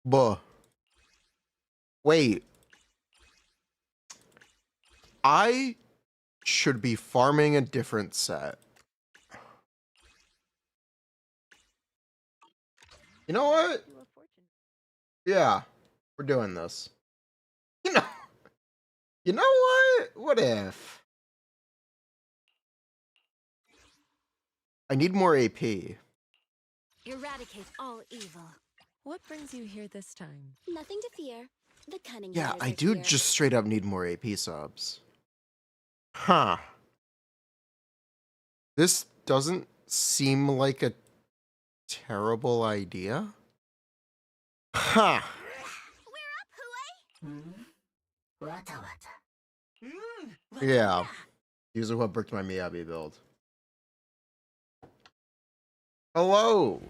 Buh. Wait. I should be farming a different set. You know what? Yeah, we're doing this. You know what? What if? I need more AP. Eradicate all evil. What brings you here this time? Nothing to fear. The cunning Yeah, hunters I are do here. just straight up need more AP subs. Huh. This doesn't seem like a terrible idea. Huh. Yeah. These are what bricked my Miyabi build. Hello.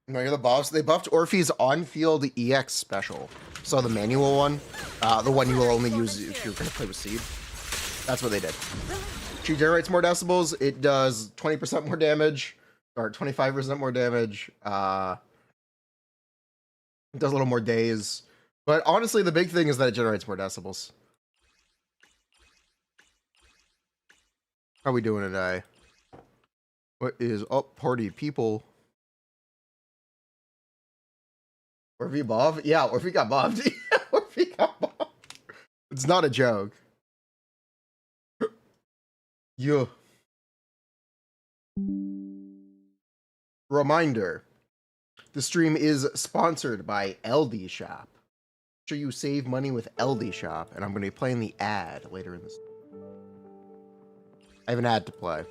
No, you're the boss. They buffed Orphe's on-field EX special. So the manual one, the one you will only use if you're going to play with Seed. That's what they did. She generates more decibels. It does 20% more damage, or 25% more damage. It does a little more days. But honestly, the big thing is that it generates more decibels. How are we doing today? What is up, party people? Orphe buff? Yeah, Orphe got buffed. Orphe got buffed. It's not a joke. Yeah. Reminder. The stream is sponsored by LD Shop. Make sure you save money with LD Shop, and I'm going to be playing the ad later in this. I have an ad to play.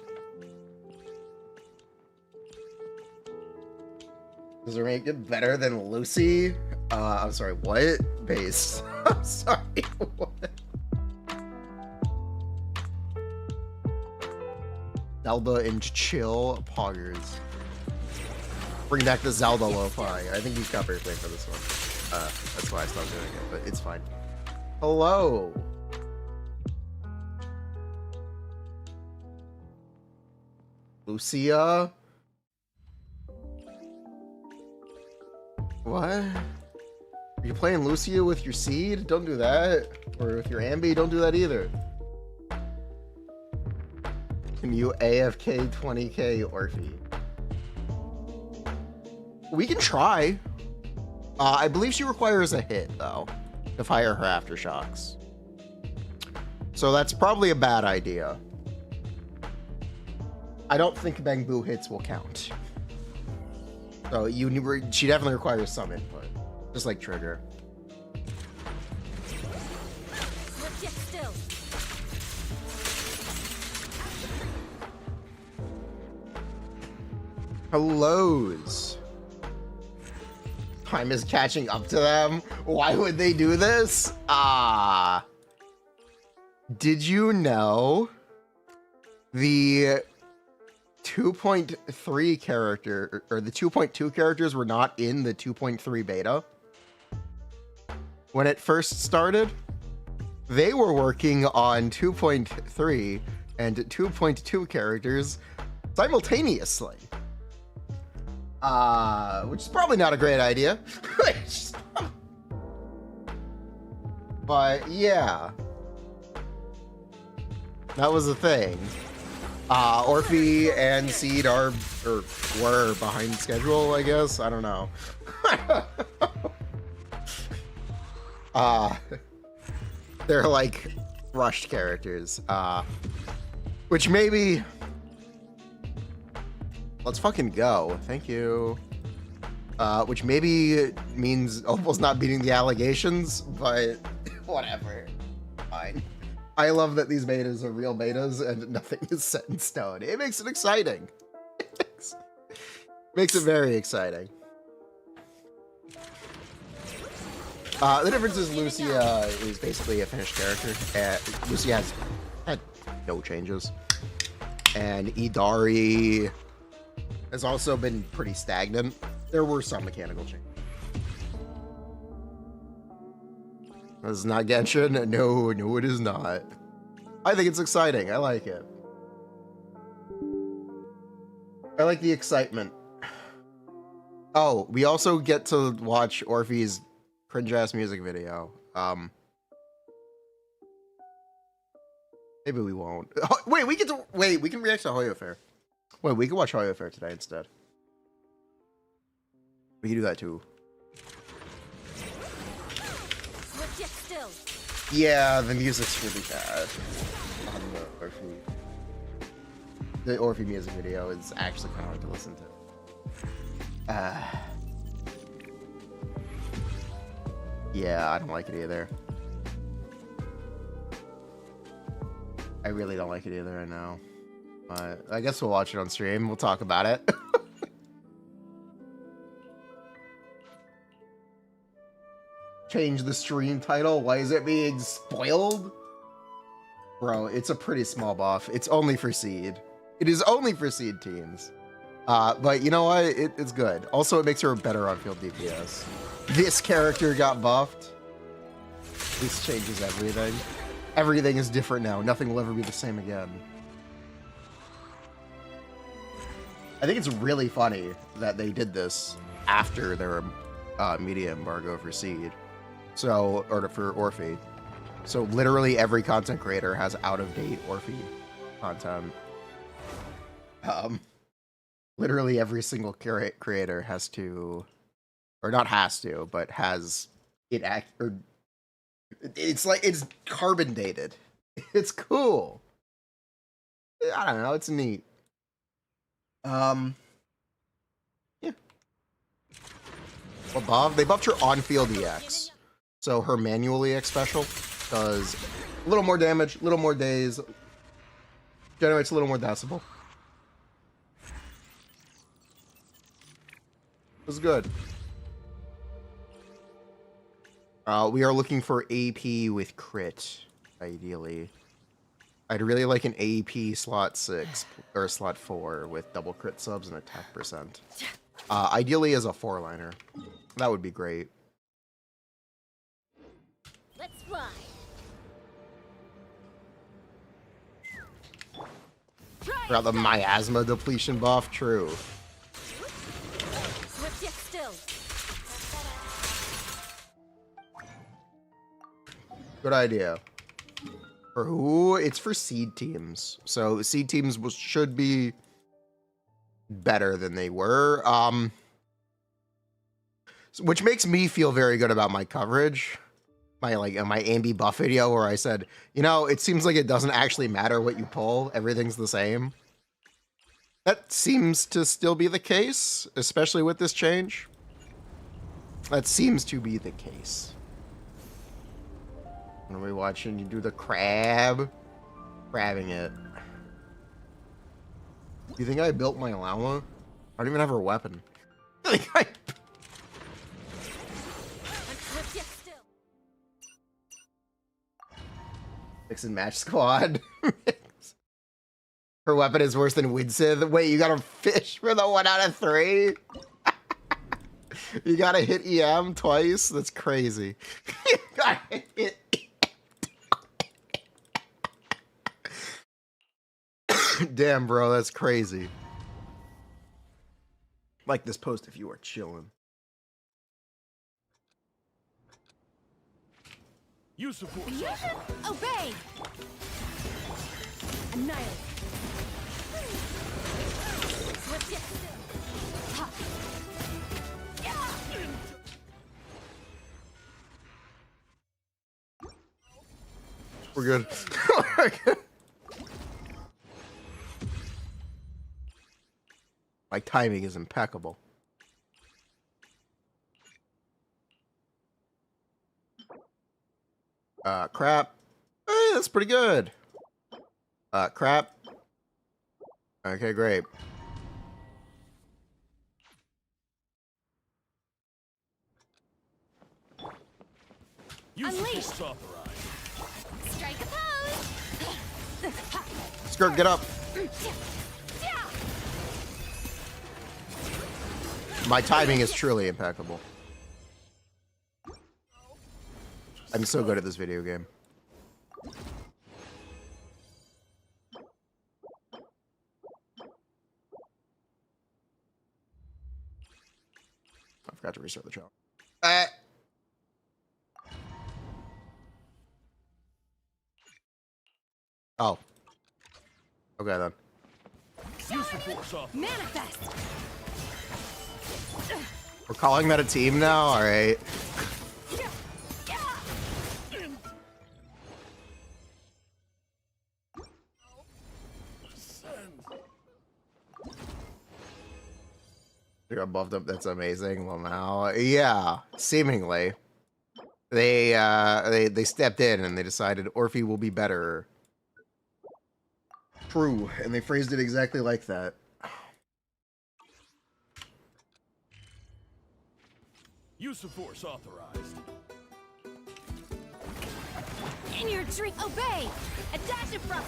Does it make it better than Lucy? I'm sorry, what? Base. I'm sorry, what? Zelda and chill poggers. Bring back the Zelda lo-fi. I think he's copyright claim for this one. That's why I stopped doing it, but it's fine. Hello. Lucia? What? Are you playing Lucia with your Seed? Don't do that. Or with your Ambi? Don't do that either. Can you AFK 20k Orphe? We can try. I believe she requires a hit, though, to fire her aftershocks. So that's probably a bad idea. I don't think Bang Boo hits will count. So she definitely requires some input, just like Trigger. Get still. Hellos. Time is catching up to them. Why would they do this? Did you know the 2.3 character or the 2.2 characters were not in the 2.3 beta? When it first started, they were working on 2.3 and 2.2 characters simultaneously. Which is probably not a great idea. But yeah. That was the thing. Orphe and Seed were behind schedule, I guess. I don't know. They're like rushed characters. Which maybe... Let's fucking go. Thank you. Which maybe means Opal's not beating the allegations, but whatever. Fine. I love that these betas are real betas and nothing is set in stone. It makes it exciting. Makes it very exciting. The difference is Lucia is basically a finished character. Lucia has had no changes. And Idari has also been pretty stagnant. There were some mechanical changes. This is not Genshin. No, it is not. I think it's exciting. I like it. I like the excitement. Oh, we also get to watch Orphe's cringe-ass music video. Maybe we won't. Wait, we can react to Hoyo Fair. Wait, we can watch Hoyo Fair today instead. We can do that too. Sit still. Yeah, the music's really bad on the Orphe. The Orphe music video is actually kind of hard to listen to. Yeah, I don't like it either. I really don't like it either right now. But I guess we'll watch it on stream. We'll talk about it. Change the stream title. Why is it being spoiled? Bro, it's a pretty small buff. It's only for seed. It is only for seed teams. But you know what? It's good. Also, it makes her better on field DPS. This character got buffed. This changes everything. Everything is different now. Nothing will ever be the same again. I think it's really funny that they did this after their media embargo for Seed. So, or for Orphe. So literally every content creator has out-of-date Orphe content. Literally every single creator has to, or not has to, but has it it's like, it's carbon dated. It's cool. I don't know, it's neat. Yeah. Well, they buffed her on-field EX. So her manual EX special does a little more damage, a little more days, generates a little more decibel. It was good. We are looking for AP with crit, ideally. I'd really like an AP slot 6 or slot 4 with double crit subs and attack percent. Ideally as a 4-liner. That would be great. Let's fly. Forgot the miasma depletion buff. True. Swift yet still. Good idea. For who? It's for seed teams. So seed teams should be better than they were. Which makes me feel very good about my coverage. My ambi buff video where I said, you know, it seems like it doesn't actually matter what you pull. Everything's the same. That seems to still be the case, especially with this change. That seems to be the case. When are we watching you do the crab? Crabbing it. You think I built my llama? I don't even have her weapon. Swift yet still. Mix and match squad. Her weapon is worse than Widsith. Wait, you gotta fish for the 1 out of 3? You gotta hit EM twice? That's crazy. You gotta hit Damn, bro, that's crazy. Like this post if you are chilling. You support. Obey. Annihilate. Swift yet still. Ha. We're good. We're good. My timing is impeccable. Crap. Hey, that's pretty good. Crap. Okay, great. Unleash. Strike a pose. Skirt, get up. My timing is truly impeccable. I'm so good at this video game. I forgot to restart the channel. Oh. Okay then. Manifest. We're calling that a team now? Alright. You're above them. That's amazing. Well, now, yeah, seemingly, they stepped in and they decided Orphe will be better. True, and they phrased it exactly like that. Use of force authorized. In your dream, obey. A dash in front.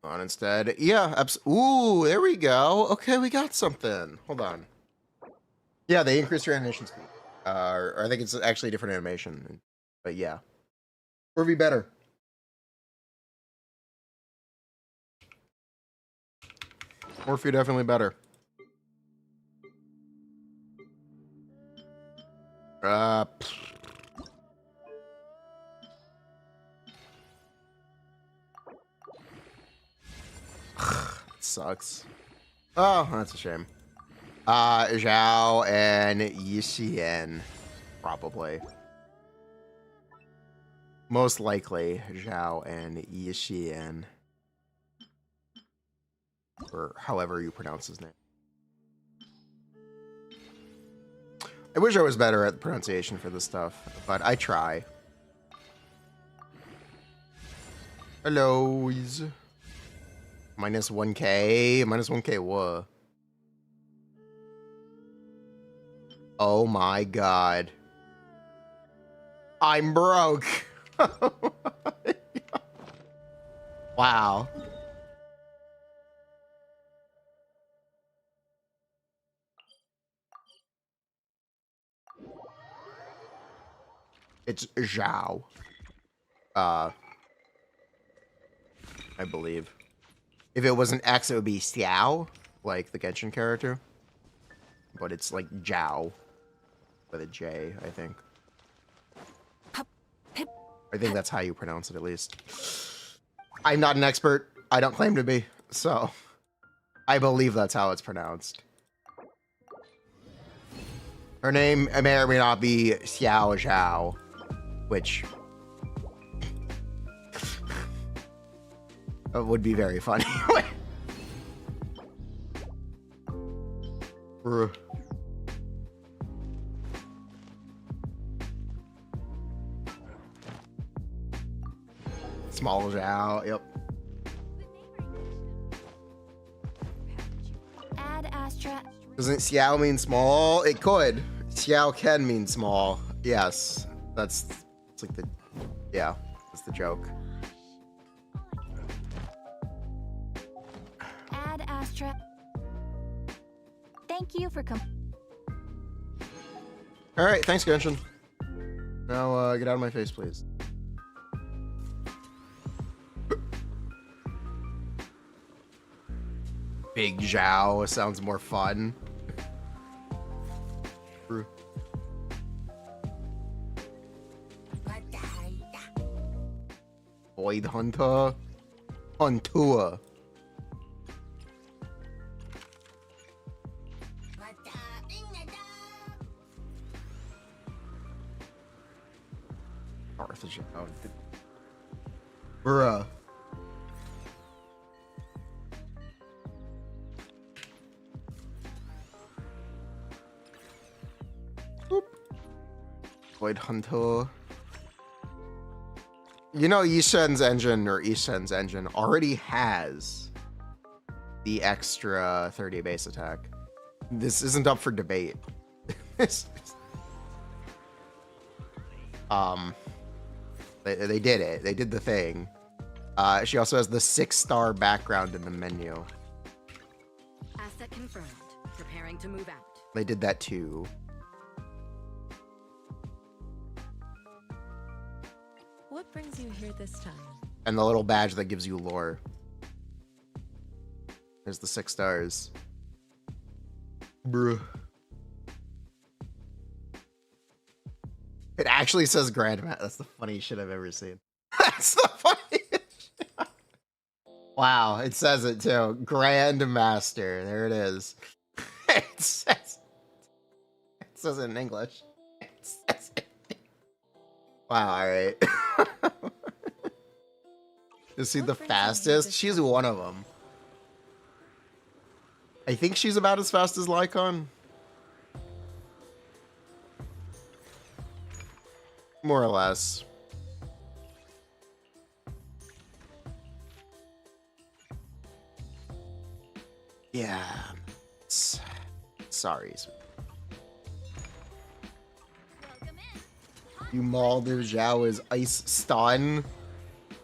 On instead. Yeah, ooh, there we go. Okay, we got something. Hold on. Yeah, they increased your animation speed. Or I think it's actually a different animation. But yeah. Orphe better. Orphe definitely better. Sucks. Oh, that's a shame. Zhao and Yixien, probably. Most likely, Zhao and Yixien. Or however you pronounce his name. I wish I was better at the pronunciation for this stuff, but I try. Hello. Minus 1k. Minus 1k what? Oh my god. I'm broke. Wow. It's Zhao. I believe. If it was an X, it would be Xiao, like the Genshin character. But it's like Zhao with a J, I think. I think that's how you pronounce it, at least. I'm not an expert. I don't claim to be. So, I believe that's how it's pronounced. Her name may or may not be Xiao Zhao, which would be very funny. Small Zhao, yep. Add Astra. Doesn't Xiao mean small? It could. Xiao can mean small. Yes. It's like the, yeah, that's the joke. Add Astra. Thank you for Alright, thanks, Genshin. Now, get out of my face, please. Big Zhao sounds more fun. Void Hunter. Huntua. Arthur Zhao. Bruh. Void Hunter. You know, Yishen's engine already has the extra 30 base attack. This isn't up for debate. They did it. They did the thing. She also has the 6-star background in the menu. Asset confirmed. Preparing to move out. They did that too. What brings you here this time? And the little badge that gives you lore. There's the 6 stars. Bruh. It actually says Grandma. That's the funniest shit I've ever seen. That's the funniest shit. Wow, it says it too. Grandmaster. There it is. It says it in English. It says it. Wow, alright. Is she the fastest? She's one of them. I think she's about as fast as Lycon. More or less. Yeah. Sorry. You mauled Zhao is ice stun.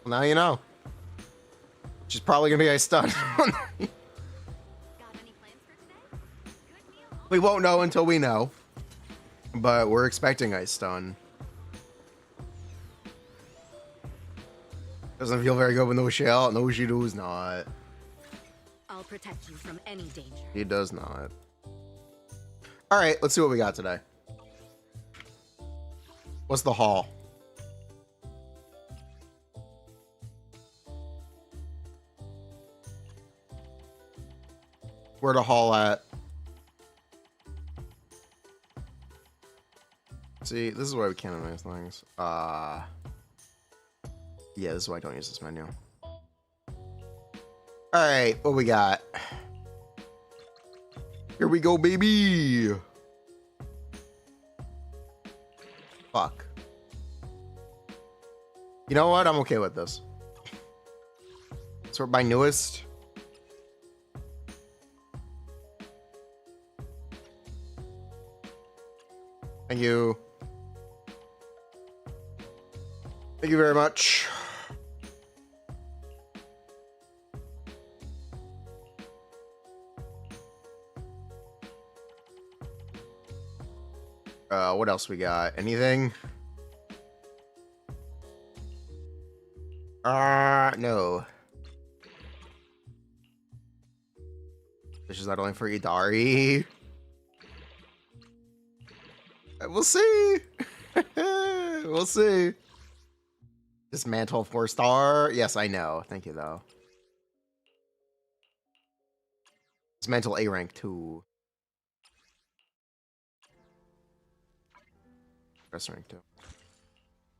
Well, now you know. She's probably gonna be ice stun. We won't know until we know. But we're expecting ice stun. Doesn't feel very good with no shell. No, she does not. I'll protect you from any danger. He does not. All right, let's see what we got today. What's the haul? Where to haul at? See, this is why we can't advance things. Yeah, this is why I don't use this menu. Alright, what we got? Here we go, baby! Fuck. You know what? I'm okay with this. Sort by newest. Thank you. Thank you very much. What else we got? Anything? No. This is not only for Idari. We'll see. We'll see. Dismantle 4-star. Yes, I know. Thank you, though. Dismantle A rank 2. Press rank 2.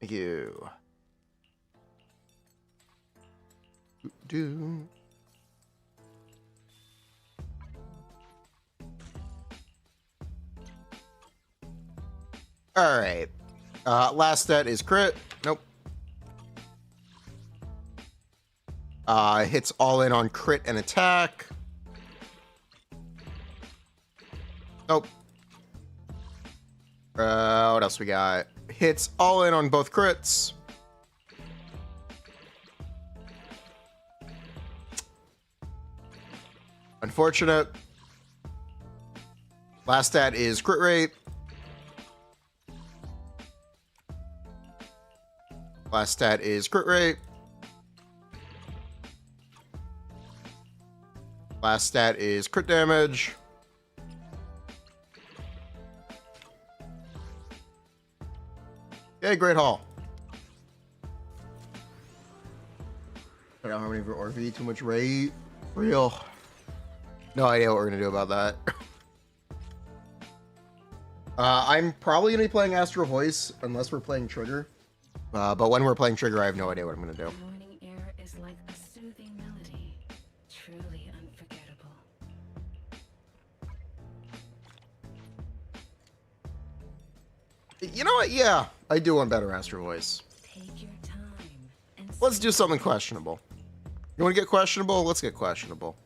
Thank you. Do. All right. Last stat is crit. Nope. Hits all in on crit and attack. Nope. What else we got? Hits all in on both crits. Unfortunate. Last stat is crit rate. Last stat is crit rate. Last stat is crit damage. Okay, great haul. I don't have any for Orphe. Too much rate. Real. No idea what we're gonna do about that. I'm probably gonna be playing Astral Voice unless we're playing Trigger. But when we're playing Trigger, I have no idea what I'm gonna do. Morning air is like a soothing melody, truly unforgettable. You know what? Yeah, I do want better Astral Voice. Take your time and Let's do something questionable. You want to get questionable? Let's get questionable.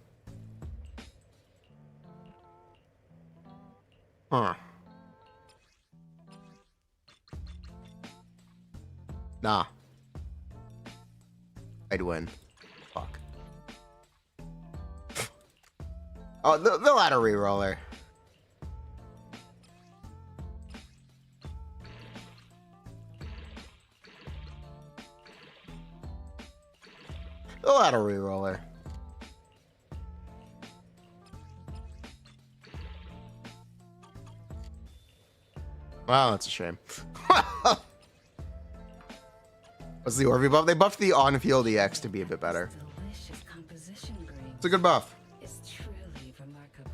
Huh. Nah. I'd win. Fuck. Oh, the ladder reroller. A lot of reroller. Wow, that's a shame. What's the Orphe buff? They buffed the on-field EX to be a bit better. Delicious composition grain It's a good buff. is truly remarkable.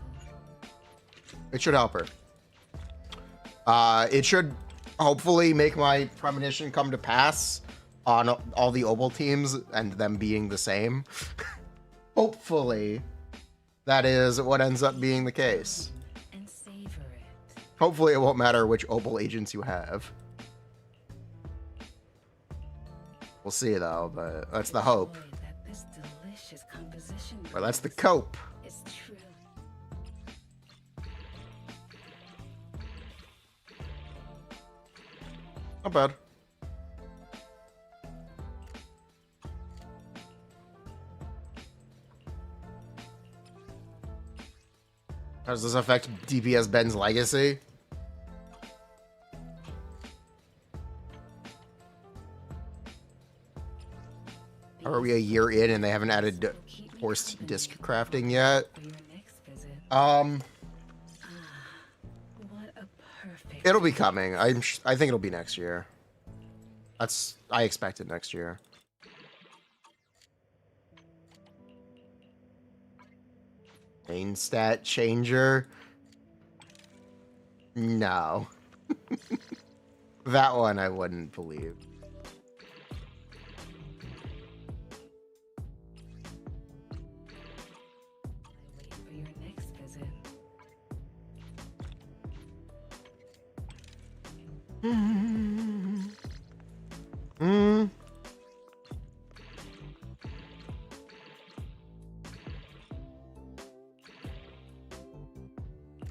It should help her. It should hopefully make my premonition come to pass on all the Opal teams and them being the same. Hopefully, that is what ends up being the case. And savor it. Hopefully, it won't matter which Opal agents you have. We'll see, though, but that's the hope. Boy, that this delicious composition Or that's the grain cope. is true. Not bad. How does this affect DPS Ben's legacy? Are we a year in and they haven't added forced disc crafting yet? For your next visit. Um, What a perfect. it'll be coming. I think it'll be next year. I expect it next year. Main stat changer? No. That one I wouldn't believe. I wait for your next visit. Hmm.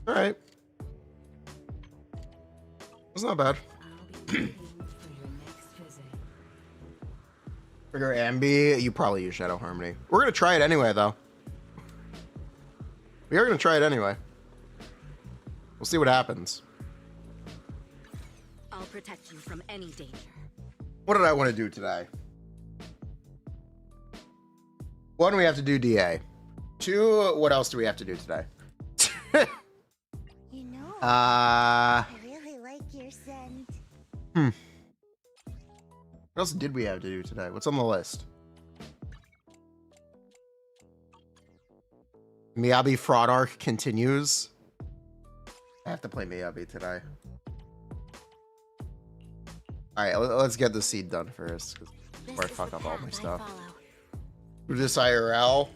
All right. That's not bad. I'll be waiting for your next visit. For your Ambi, you probably use Shadow Harmony. We're gonna try it anyway, though. We are gonna try it anyway. We'll see what happens. I'll protect you from any danger. What did I want to do today? One, we have to do DA. Two, what else do we have to do today? You know, Uh, I really like your scent. what else did we have to do today? What's on the list? Miyabi fraud arc continues. I have to play Miyabi today. All right, let's get the seed done first before I fuck up all my stuff. Do this IRL.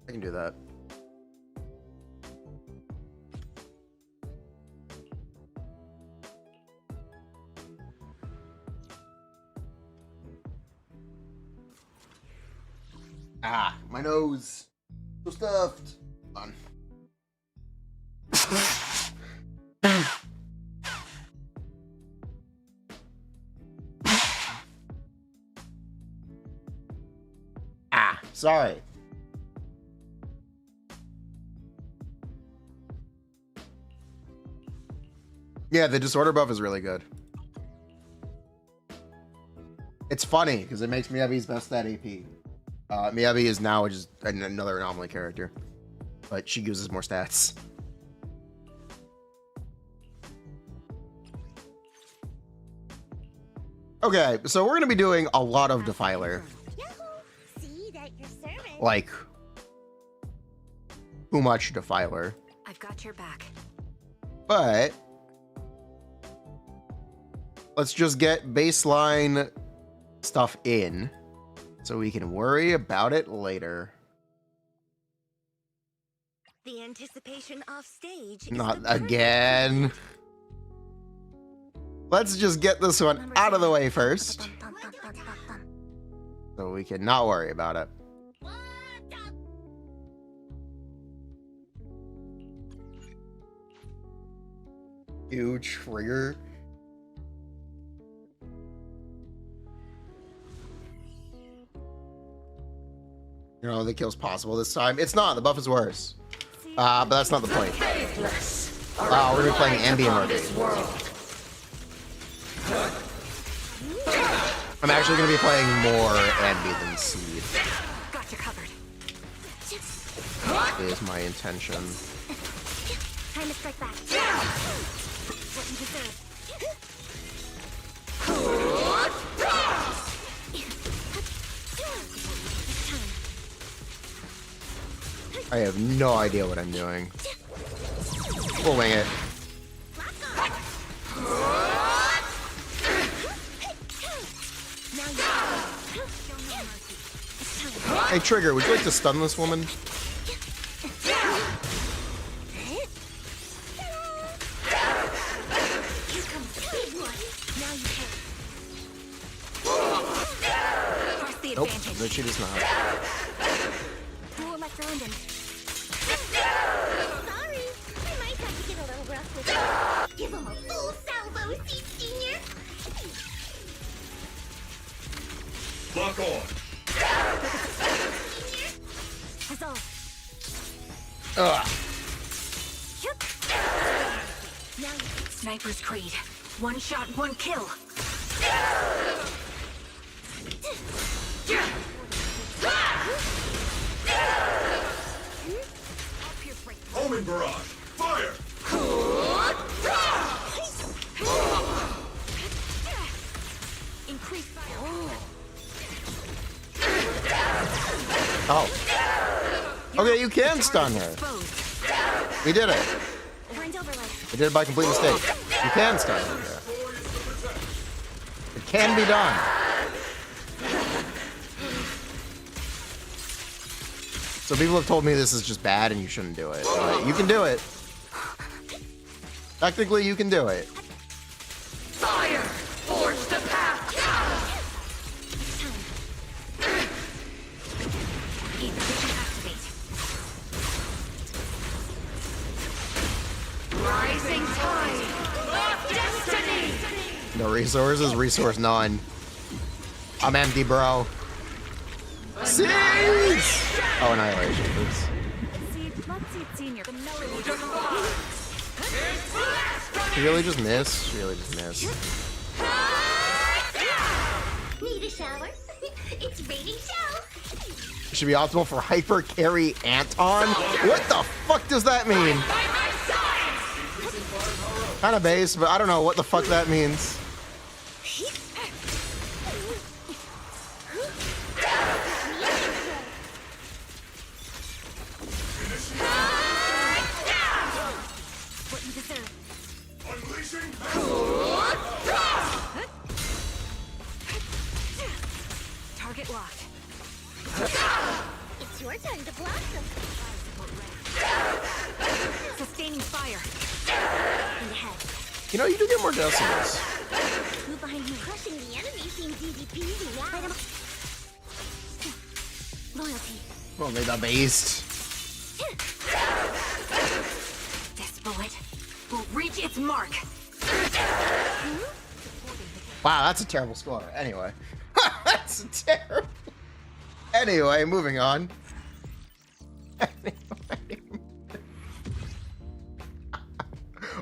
I can do that. Ah, my nose. So stuffed. Hold on. Ah, sorry. Yeah, the disorder buff is really good. It's funny because it makes Miyabi's best stat AP. Miyabi is now just another anomaly character, but she uses more stats. Okay, so we're gonna be doing a lot of Defiler. Yahoo! See that your servant. Like, too much Defiler. I've got your back. But let's just get baseline stuff in so we can worry about it later. The anticipation off stage. is Not the perfect again. Let's just get this one out of the way first Bum, bum, bum, bum, bum. so we can not worry about it. Huge trigger. You know, the kill's possible this time. It's not. The buff is worse. But that's not the point. We're gonna be playing ambient Orphe. I'm actually going to be playing more Andy than Seed. Got you covered. Is my intention. Time to strike back. What you deserve. I have no idea what I'm doing. We'll wing it. Hey, Trigger, would you like to stun this woman? Nope, no, she does not. Dual left London. Sorry, I might have to get a little rough with you. Give him a full salvo, Seed Senior. Lock on. Resolve. Ugh. Now you Sniper's Creed. One shot, one kill. Homing barrage. Fire. Increase fire. Oh. Okay, you can stun her. We did it. Blind overlay. We did it by complete mistake. You can stun her. It can be done. So people have told me this is just bad and you shouldn't do it. But you can do it. Technically, you can do it. Fire! Forge the path! Activate. Rising tide of destiny! No resources, resource none. I'm empty, bro. Seize! Oh, annihilation. Oops. She really just missed. She really just missed. Need a shower? It's raining show. It should be optimal for hyper carry Anton. What the fuck does that mean? Kind of base, but I don't know what the fuck that means. What you deserve. Unleashing. Target locked. It's your turn to blossom. Sustaining fire. In ahead. You know, you do get more decimals. Move behind me. Crushing the enemy seems easy peasy now. Loyalty. Well, they got based. This bullet will reach its mark. Wow, that's a terrible score. Anyway. That's terrible. Anyway, moving on.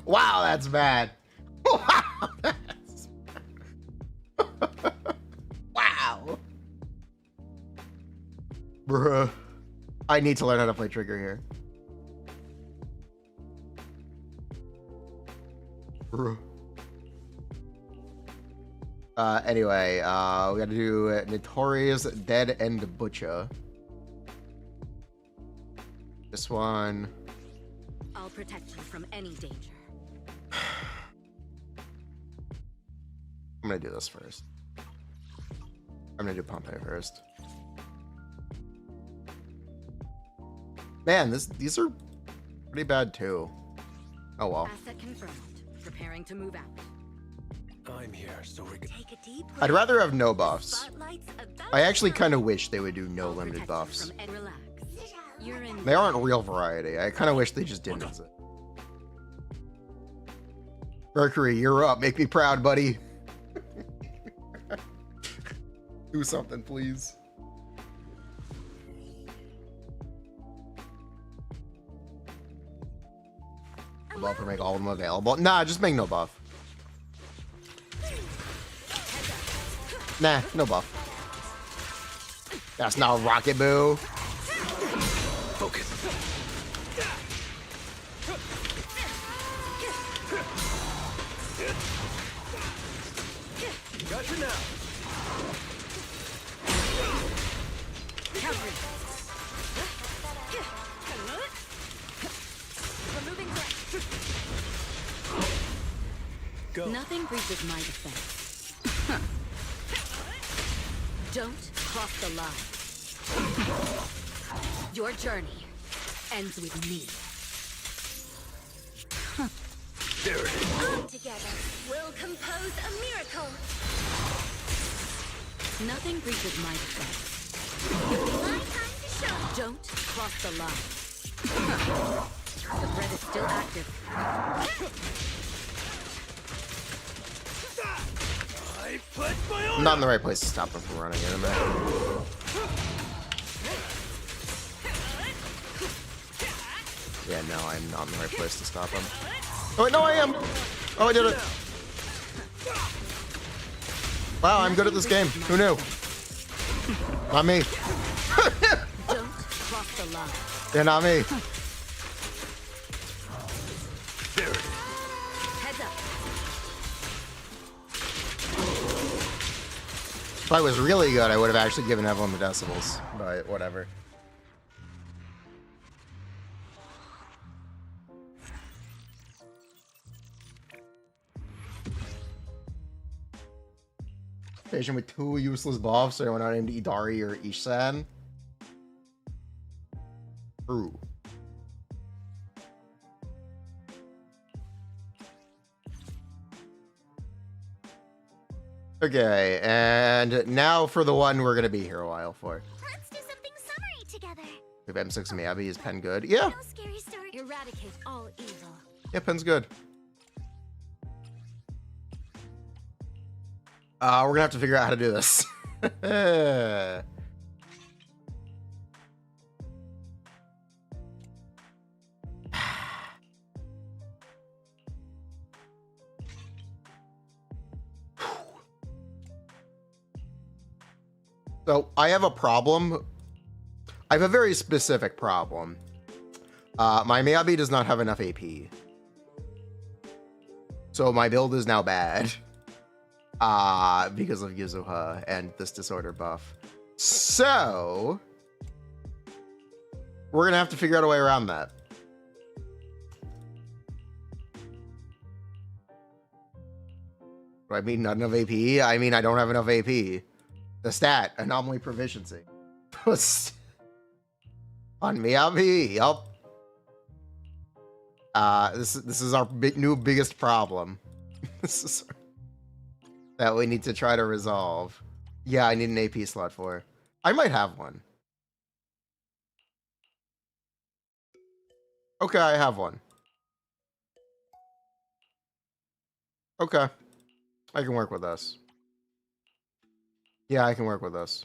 Wow, that's bad. Wow, that's bad. Wow. Bruh. I need to learn how to play Trigger here. Bruh. Anyway, we gotta do Notorious, Dead and Butcher. This one. I'll protect you from any danger. I'm gonna do this first. I'm gonna do Pompeii first. Man, these are pretty bad too. Oh well. Asset confirmed. Preparing to move out. I'm here so we can. Take a deep breath. I'd rather have no buffs. Spotlight's about I actually to kind of wish they would do no I'll limited protect you buffs. from and relax. You're in. They aren't real variety. I kind of wish they just didn't. Mercury, you're up. Make me proud, buddy. Do something, please. Buff or make all of them available. Nah, just make no buff. Nah, no buff. That's not a rocket boo. Focus. Gotcha now. Removing threat. Go. Nothing breaches my defense. Don't cross the line. Your journey ends with me. There it is. All together, we'll compose a miracle. Nothing breaches my defense. My time to shine. Don't cross the line. The threat is still active. I put my I'm own. not in the right place to stop him from running in a minute. Yeah, no, I'm not in the right place to stop him. Oh wait, no, I am. Oh, I did it. Wow, I'm good at this game. Who knew? Not me. Don't cross the line. Yeah, not me. There it is. Heads up. If I was really good, I would have actually given everyone the decibels. But whatever. Patient with 2 useless buffs, so anyone not named Idari or Ishan. True. Okay, and now for the one we're gonna be here a while for. Let's do something summery together. If M6 Miyabi is pen good? Yeah, No scary story. Eradicate all evil. yeah, pen's good. We're gonna have to figure out how to do this. So I have a problem. I have a very specific problem. My Miyabi does not have enough AP. So my build is now bad. Because of Yuzuha and this disorder buff. So we're gonna have to figure out a way around that. Do I mean not enough AP? I mean I don't have enough AP. The stat, anomaly proficiency. On Miyabi, yup. This is our new biggest problem. This is that we need to try to resolve. Yeah, I need an AP slot for. I might have one. Okay, I have one. Okay. I can work with this. Yeah, I can work with this.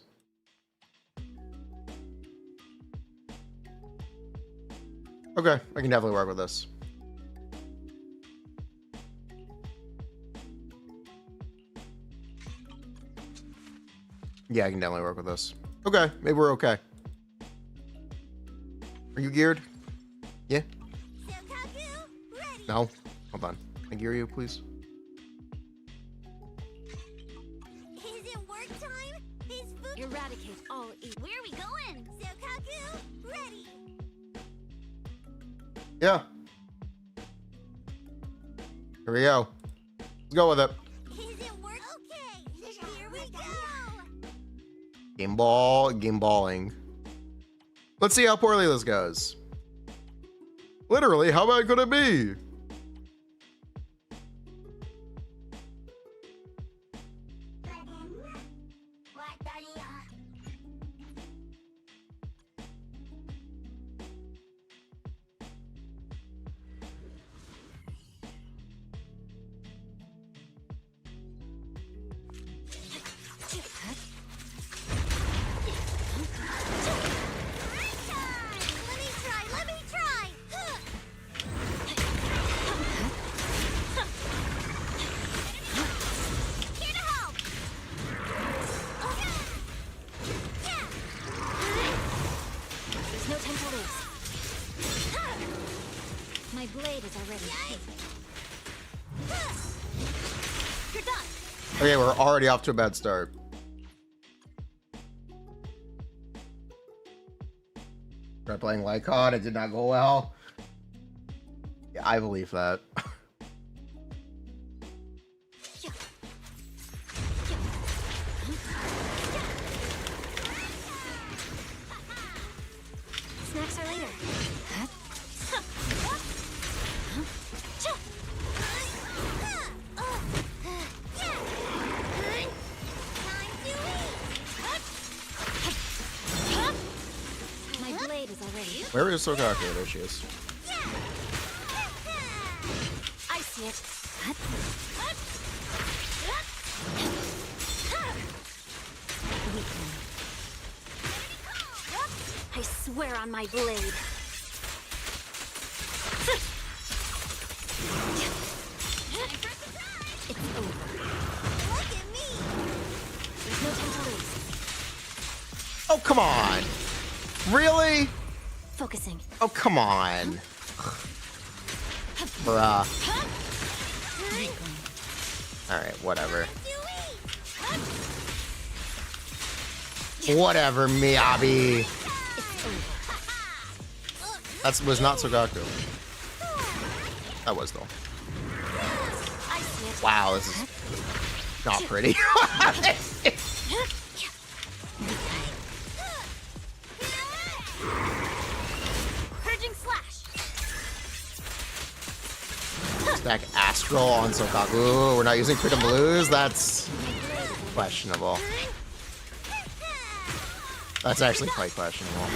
Okay, I can definitely work with this. Yeah, I can definitely work with this. Okay, maybe we're okay. Are you geared? Yeah? Senkaku, ready. No? Hold on. Can I gear you, please? Is it work time? Is food? Eradicate all evil. Where are we going? Senkaku, ready. Yeah. Here we go. Let's go with it. Is it work? Okay, here we go. Game balling. Let's see how poorly this goes. Literally, how bad could it be? Let me try. loose. My blade is already shaped. You're done. Okay, we're already off to a bad start. Tried playing Lycon, it did not go well. Yeah, I believe that. Snacks are later. My blade is already. Where is Sokaku? There she is. I see it. I swear on my blade. It's over. Look at me. There's no time to lose. Oh, come on. Really? Focusing. Oh, come on. Bruh. Alright, whatever. Whatever, Miyabi. That was not Sogaku. That was, though. I see it. Wow, this is not pretty. Purging slash. Stack Astral on Sokaku. We're not using Quick and Blues. That's questionable. That's actually quite questionable.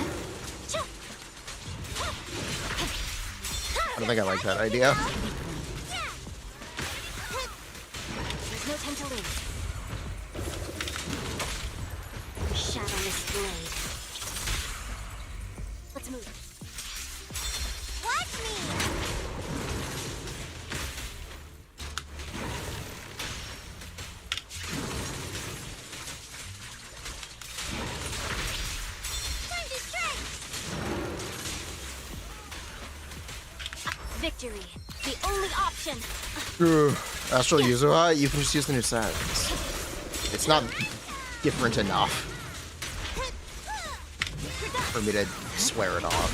I don't think I like that idea. There's no time to lose. Shadow this blade. Let's move. Watch me. Time to strike. Victory, the only option. Astral Yuzuha, you can just use the new set. It's not different enough for me to swear it off.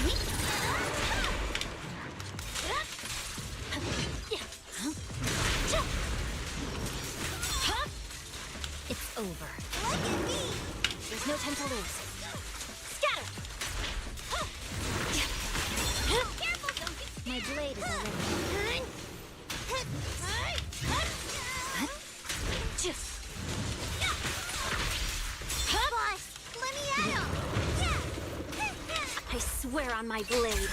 It's over. There's no time to lose. Scatter! Careful, don't get my blade is already. Boss, let me out! I swear on my blade.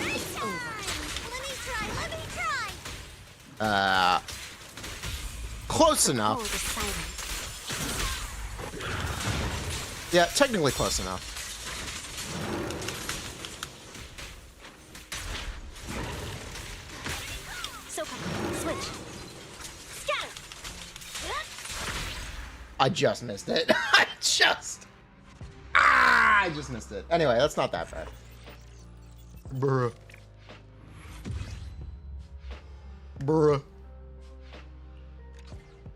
It's over. Let me try. Close enough. Hold is silent. Yeah, technically close enough. Switch. Scatter. I just missed it. I just missed it. Anyway, that's not that bad. Bruh.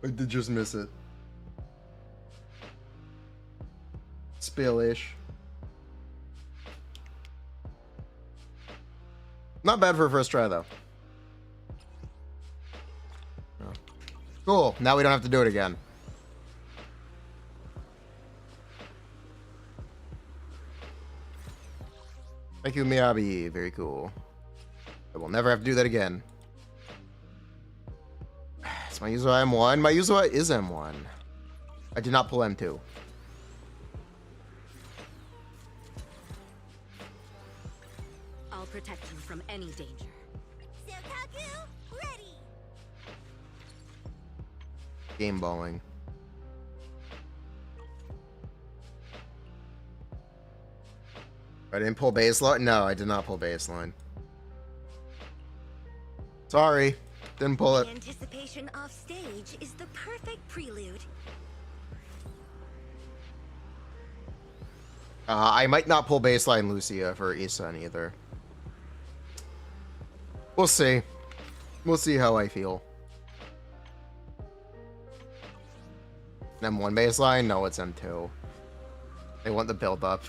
I did just miss it. Spill-ish. Not bad for a first try, though. Oh. Cool. Now we don't have to do it again. Thank you, Miyabi. Very cool. I will never have to do that again. Is my Yuzuha M1? My Yuzuha is M1. I did not pull M2. I'll protect you from any danger. Sokaku, ready. Game balling. I didn't pull baseline? No, I did not pull baseline. Sorry. Didn't pull it. Anticipation off stage is the perfect prelude. I might not pull baseline Lucia for Isan either. We'll see. We'll see how I feel. M1 baseline? No, it's M2. They want the build up.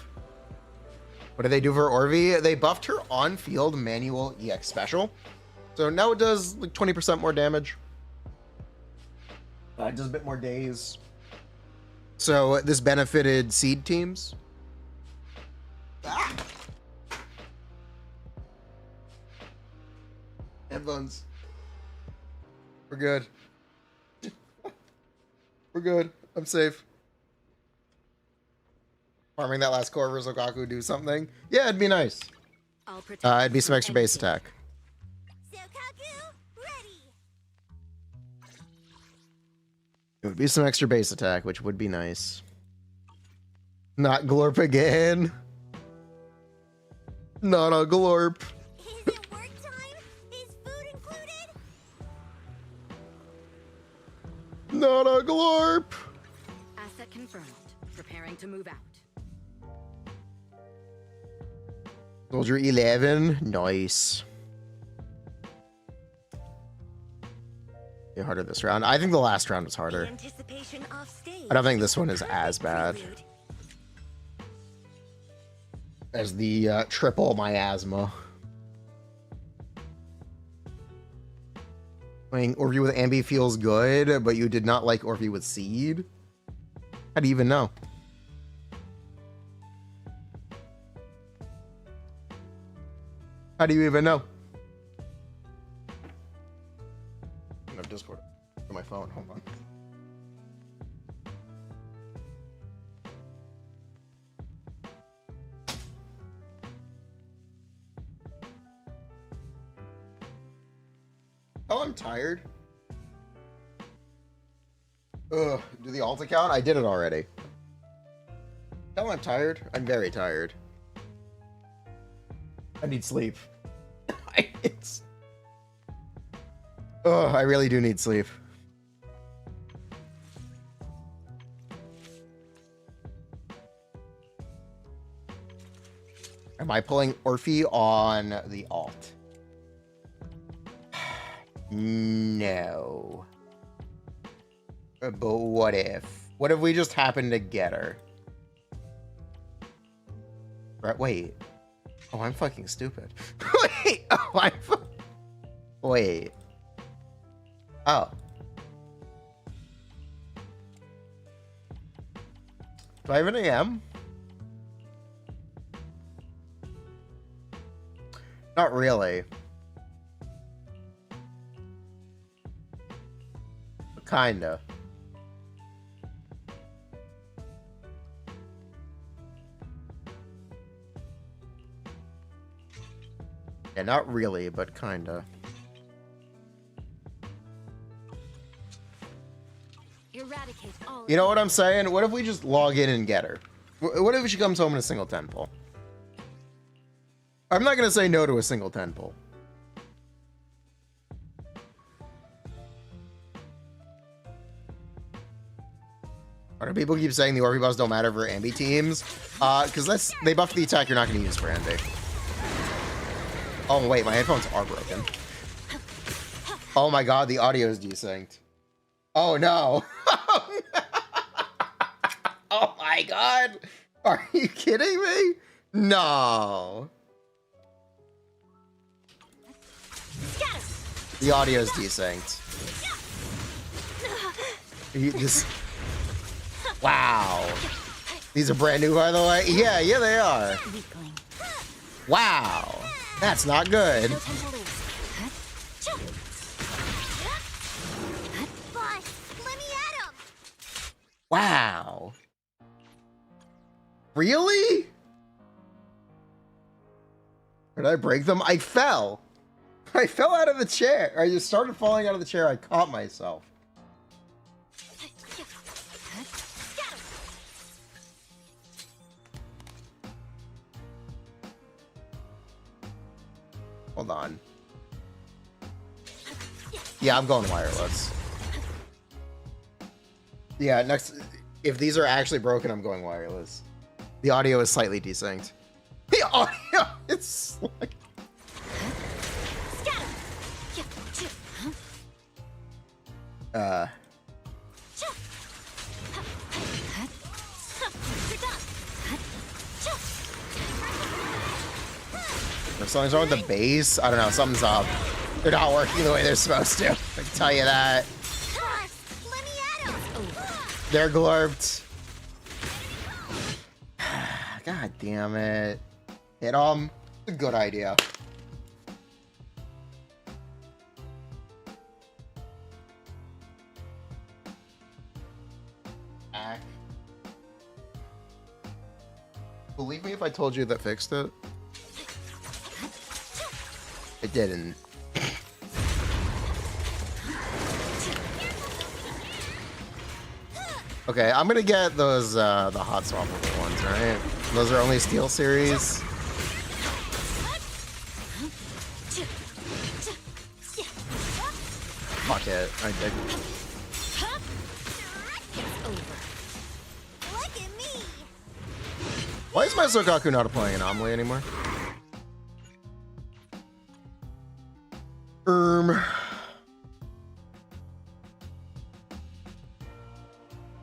What did they do for Orphe? They buffed her on-field manual EX special. So now it does like 20% more damage. It does a bit more days. So this benefited seed teams. Ah! Headphones. We're good. We're good. I'm safe. Farming that last core for Zokaku do something. Yeah, it'd be nice. I'll protect It'd be some extra base attack. Zokaku, ready. It would be some extra base attack, which would be nice. Not Glorp again. Not a Glorp. Is it work time? Is food included? Not a Glorp. Asset confirmed. Preparing to move out. Soldier 11. Nice. Be harder this round. I think the last round was harder. Anticipation off stage. I don't think this the one is perfect as bad prelude. as the triple miasma. Playing Orphe with Ambi feels good, but you did not like Orphe with Seed? How do you even know? How do you even know? I have Discord on my phone. Hold on. Oh, I'm tired. Ugh, do the alt account? I did it already. Oh, I'm tired. I'm very tired. I need sleep. Oh, I really do need sleep. Am I pulling Orphe on the alt? No. But what if? What if we just happen to get her? Right, wait. Oh, I'm fucking stupid. Wait. Oh, wait. Oh. Do I have an AM? Not really. Kinda. Yeah, not really, but kinda. Eradicate all. You know what I'm saying? What if we just log in and get her? What if she comes home in a single 10 pull? I'm not gonna say no to a single 10 pull. Why do people keep saying the Orphe buffs don't matter for Ambi teams? Because they buff the attack you're not going to use for Ambi. Oh, wait, my headphones are broken. Oh my god, the audio is desynced. Oh no. Oh my god. Are you kidding me? No. The audio is desynced. You just... Wow. These are brand new, by the way? Yeah, they are. Weakling. Wow. That's not good. No time to lose. Boss, let me at him. Wow. Really? Did I break them? I fell. I fell out of the chair. I just started falling out of the chair. I caught myself. Hold on. Yeah, I'm going wireless. Yeah, next, if these are actually broken, I'm going wireless. The audio is slightly desynced. The audio, it's like... If something's wrong with the base, I don't know, something's up. They're not working the way they're supposed to. I can tell you that. They're glorped. God damn it. Hit 'em. It's a good idea. Believe me if I told you that fixed it? It didn't. Okay, I'm gonna get those the hot swappable ones, right? Those are only Steel series. Fuck it, I dig. Why is my Sokaku not playing Anomaly anymore?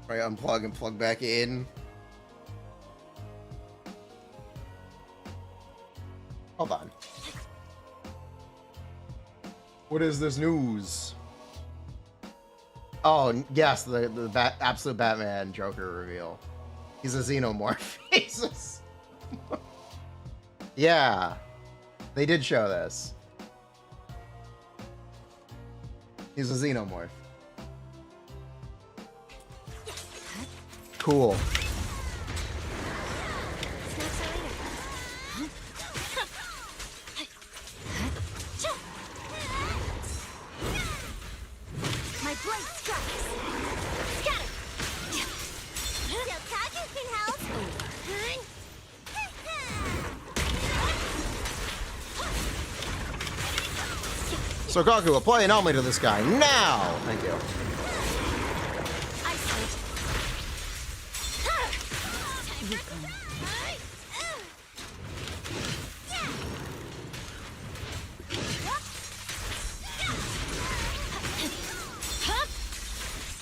Right, unplug and plug back in. Hold on. What is this news? Oh, yes, the absolute Batman Joker reveal. He's a xenomorph. Jesus. Yeah. They did show this. He's a xenomorph. Cool. My blade strikes. Scatter. Sokaku can help. Sokaku, apply an anomaly to this guy now. Thank you.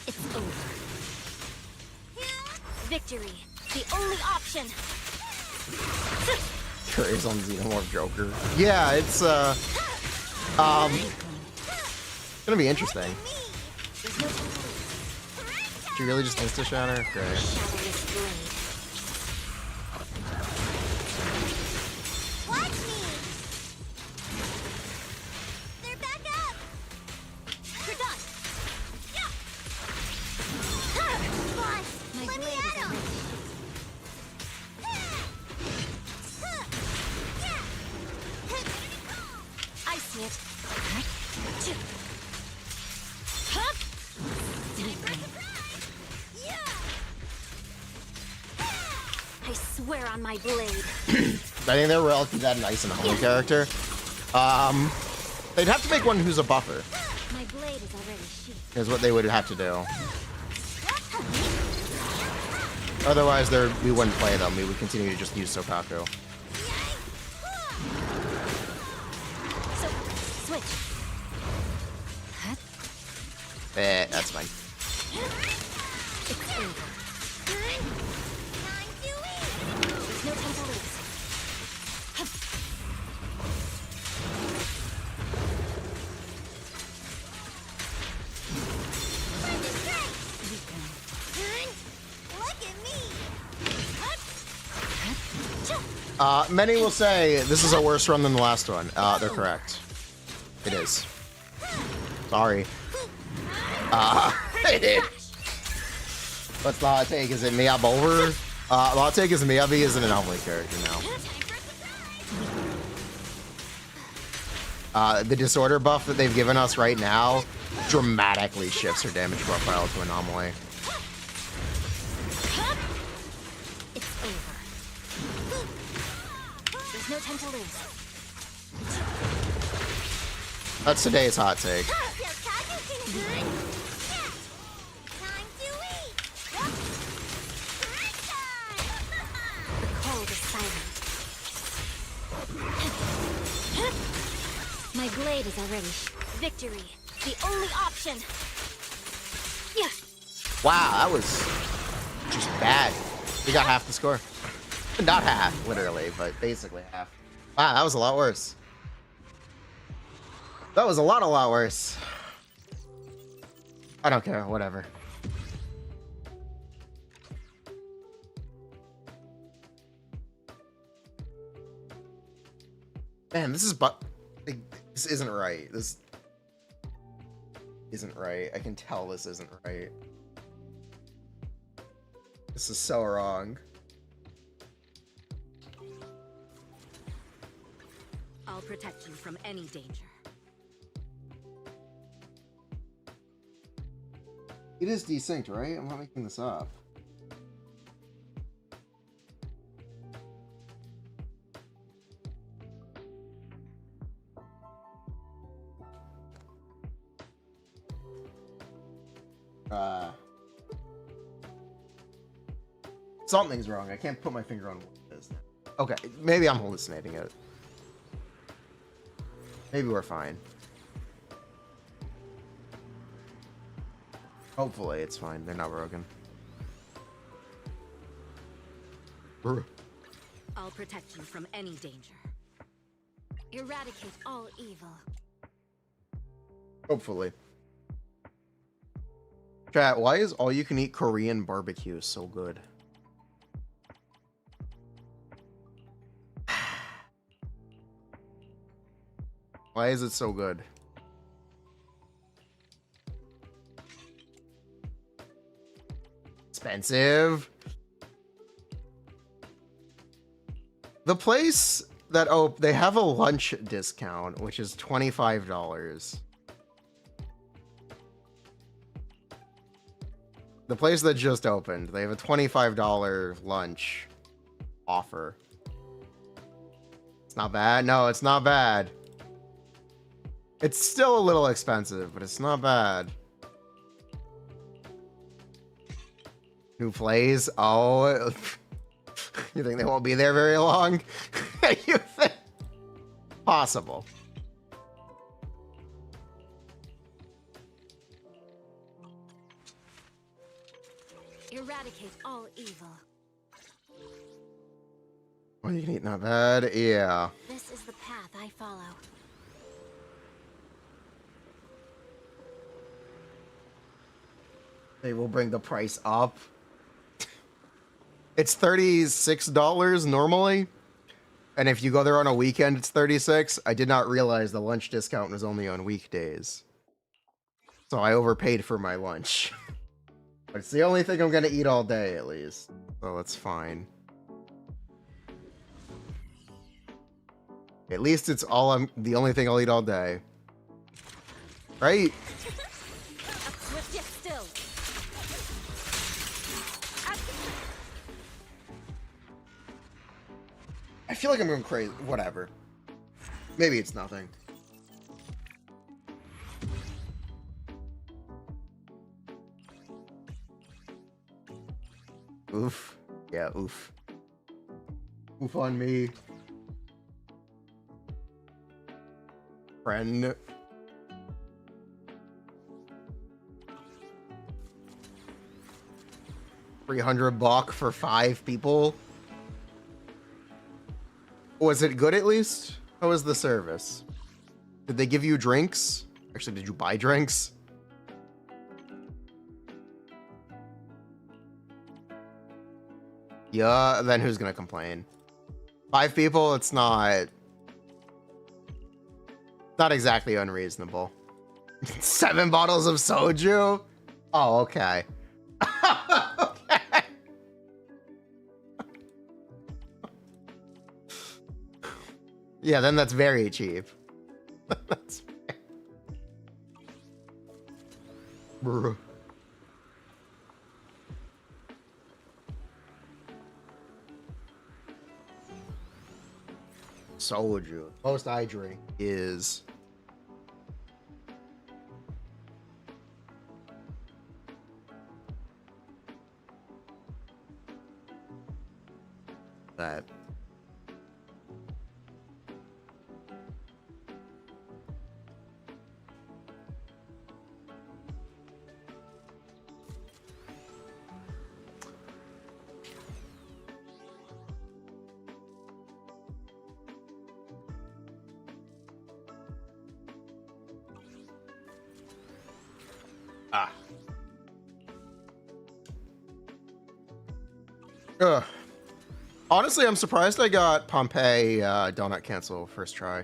It's over. Victory, the only option. Curious on Xenomorph Joker. Yeah, it's gonna be interesting. Did you really just insta shatter? Great. Watch me. They're back up. We're done. Yeah. Boss, let me at 'em. I see it. I swear on my blade. I think they're relatively that nice and homely character. They'd have to make one who's a buffer. My blade is already sheathed. Is what they would have to do. Otherwise, we wouldn't play them. We would continue to just use Sokaku. So, switch. That's fine. It's over. There's no time to lose. Look at me. Many will say this is a worse run than the last one. They're correct. It is. Sorry. It is. What's the hot take? Is it Miyabi over? The hot take is Miyabi is an anomaly character now. The disorder buff that they've given us right now dramatically shifts her damage profile to anomaly. It's over. There's no time to lose. That's today's hot take. Sokaku Time to eat. Break time. The cold is silent. My blade is already victory. The only option. Yeah. Wow, that was just bad. We got half the score. Not half, literally, but basically half. Wow, that was a lot worse. That was a lot worse. I don't care, whatever. Man, this isn't right. This isn't right. I can tell this isn't right. This is so wrong. I'll protect you from any danger. It is desynced, right? I'm not making this up. Something's wrong. I can't put my finger on what it is. Okay, maybe I'm hallucinating it. Maybe we're fine. Hopefully it's fine. They're not broken. I'll protect you from any danger. Eradicate all evil. Hopefully. Chat, why is all-you-can-eat Korean barbecue so good? Why is it so good? Expensive. The place that, oh, they have a lunch discount, which is $25. The place that just opened, they have a $25 lunch offer. It's not bad. No, it's not bad. It's still a little expensive, but it's not bad. Who plays? Oh, you think they won't be there very long? You think? Possible. Eradicate all evil. Well, you can eat, not bad. Yeah. This is the path I follow. They will bring the price up. It's $36 normally. And if you go there on a weekend, it's $36. I did not realize the lunch discount was only on weekdays. So I overpaid for my lunch. But it's the only thing I'm gonna eat all day, at least. So that's fine. At least it's the only thing I'll eat all day. Right? Swift yet still. I feel like I'm going crazy. Whatever. Maybe it's nothing. Oof. Yeah, oof. Oof on me. Friend. $300 for 5 people. Was it good at least? How was the service? Did they give you drinks? Actually, did you buy drinks? Yeah, then who's gonna complain? 5 people, it's not exactly unreasonable. 7 bottles of soju? Oh, okay. Okay. Yeah, then that's very cheap. That's Brr. Soju. Most I drink is that. Ah. Ugh. Honestly, I'm surprised I got Pompeii donut cancel first try.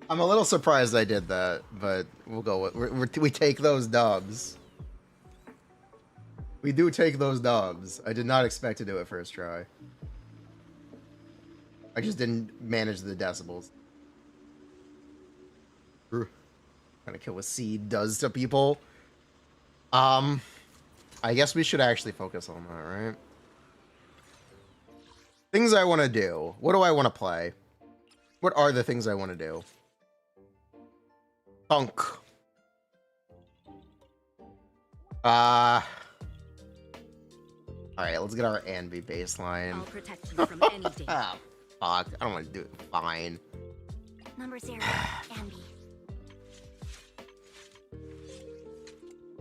I'm a little surprised I did that, but we'll go with we take those dubs. We do take those dubs. I did not expect to do it first try. I just didn't manage the decibels. Kind of kill what seed does to people. I guess we should actually focus on that, right? Things I want to do. What do I want to play? What are the things I want to do? Punk. Alright, let's get our Anby baseline. I'll protect you from any danger. Ah, fuck. I don't want to do it. Fine. Number 0, Anby.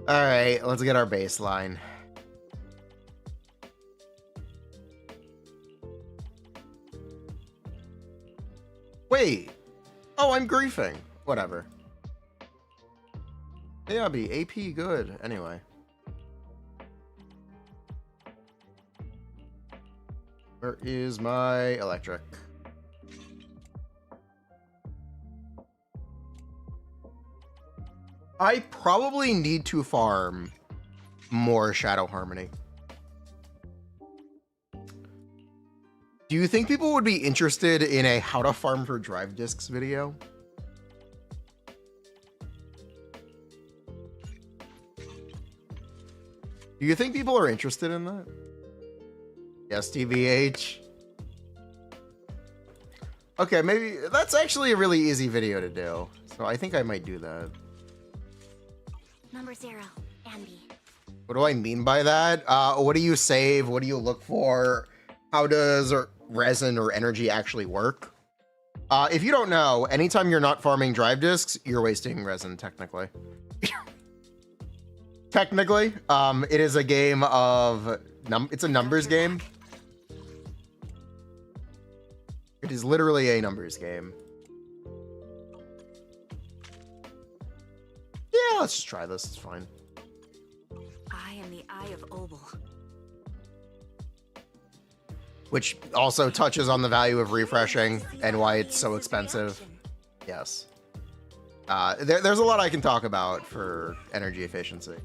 Alright, let's get our baseline. Wait. Oh, I'm griefing. Whatever. Miyabi, AP, good. Anyway. Where is my electric? I probably need to farm more Shadow Harmony. Do you think people would be interested in a how to farm for drive discs video? Do you think people are interested in that? Yes, TVH. Okay, maybe that's actually a really easy video to do. So I think I might do that. Number 0, Anby. What do I mean by that? What do you save? What do you look for? How does resin or energy actually work? If you don't know, anytime you're not farming drive discs, you're wasting resin, technically. Technically, it is a game of... it's a numbers game. It is literally a numbers game. Yeah, let's just try this. It's fine. I am the Eye of Obel. Which also touches on the value of refreshing and why it's so expensive. Yes. There's a lot I can talk about for energy efficiency.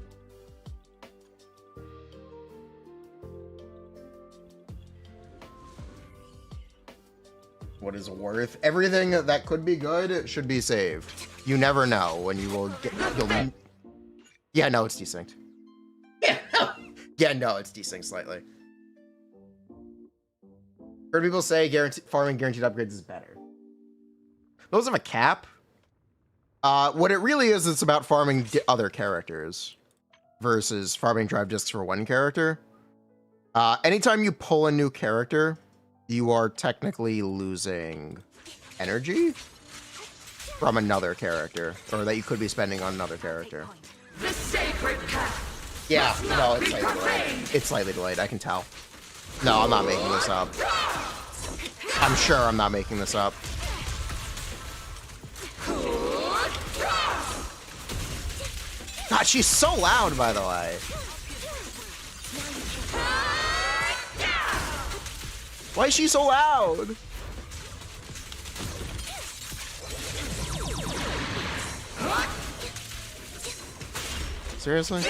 What is worth? Everything that could be good should be saved. You never know when you will get... Yeah, no, it's desynced. Yeah, no, it's desynced slightly. Heard people say farming guaranteed upgrades is better. Those have a cap. What it really is, it's about farming other characters versus farming drive discs for one character. Anytime you pull a new character, you are technically losing energy from another character, or that you could be spending on another character. The sacred path. Yeah, no, it's slightly delayed. It's slightly delayed, I can tell. No, I'm not making this up. I'm sure I'm not making this up. God, she's so loud, by the way. Why is she so loud? Seriously?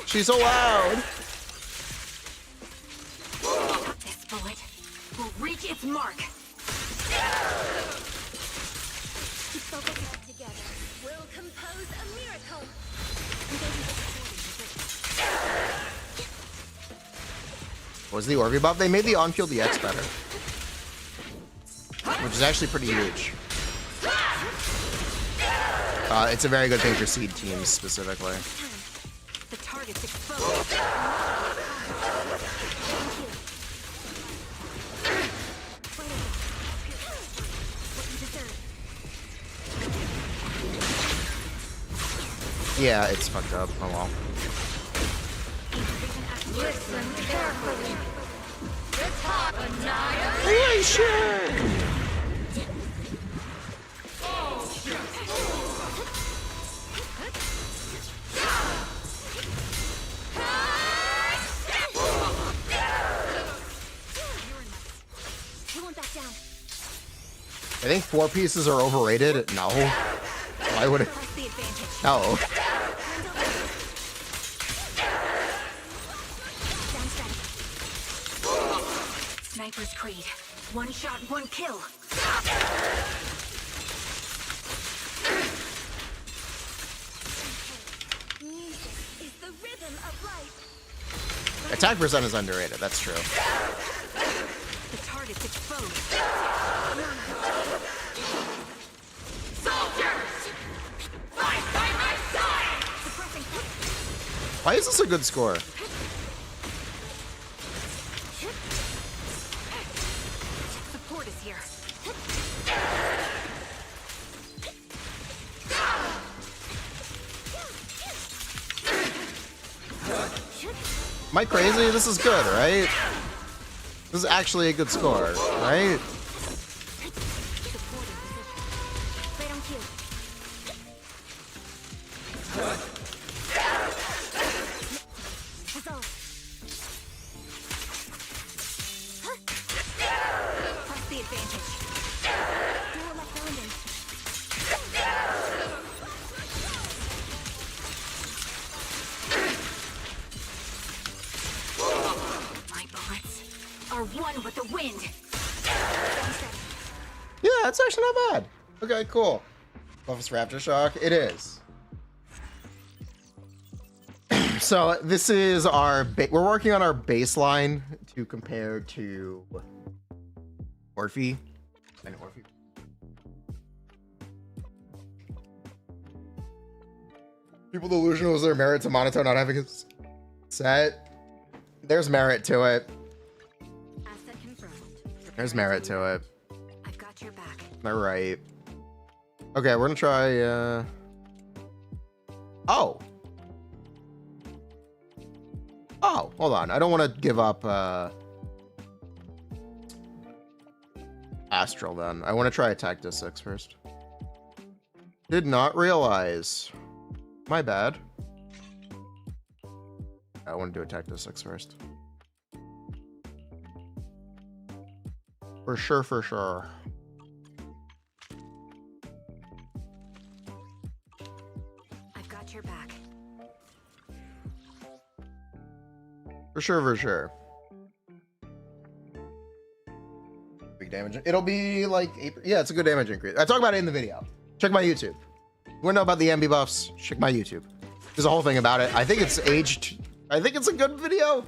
She's so loud. This bullet will reach its mark. Keep focusing together. We'll compose a miracle. What was the Orphe buff? They made the on-field EX better, which is actually pretty huge. It's a very good thing for seed teams specifically. The target's exposed. Yeah, it's fucked up. Oh well. Listen carefully. You won't back down. I think 4 pieces are overrated. No. Why would it? Press the advantage. No. Sniper's Creed. One shot, one kill. Music is the rhythm of life. Attack percent is underrated. That's true. The target's exposed. Why is this a good score? Support is here. Am I crazy? This is good, right? This is actually a good score, right? Right on cue. Resolve. Press the advantage. Dual left landing. My bullets are one with the wind. Yeah, that's actually not bad. Okay, cool. Buffs for Aftershock. It is. So this is our we're working on our baseline to compare to Orphe and Orphe. People delusional is there merit to monotone not having a set? There's merit to it. Asset confirmed. There's merit to it. I've got your back. Am I right? Okay, we're gonna try Oh, hold on. I don't want to give up Astral then. I want to try Attack Disc 6 first. Did not realize. My bad. I want to do Attack Disc 6 first. For sure, for sure. I've got your back. For sure, for sure. Big damage. It'll be like 8. Yeah, it's a good damage increase. I talk about it in the video. Check my YouTube. You want to know about the MB buffs? Check my YouTube. There's a whole thing about it. I think it's aged. I think it's a good video.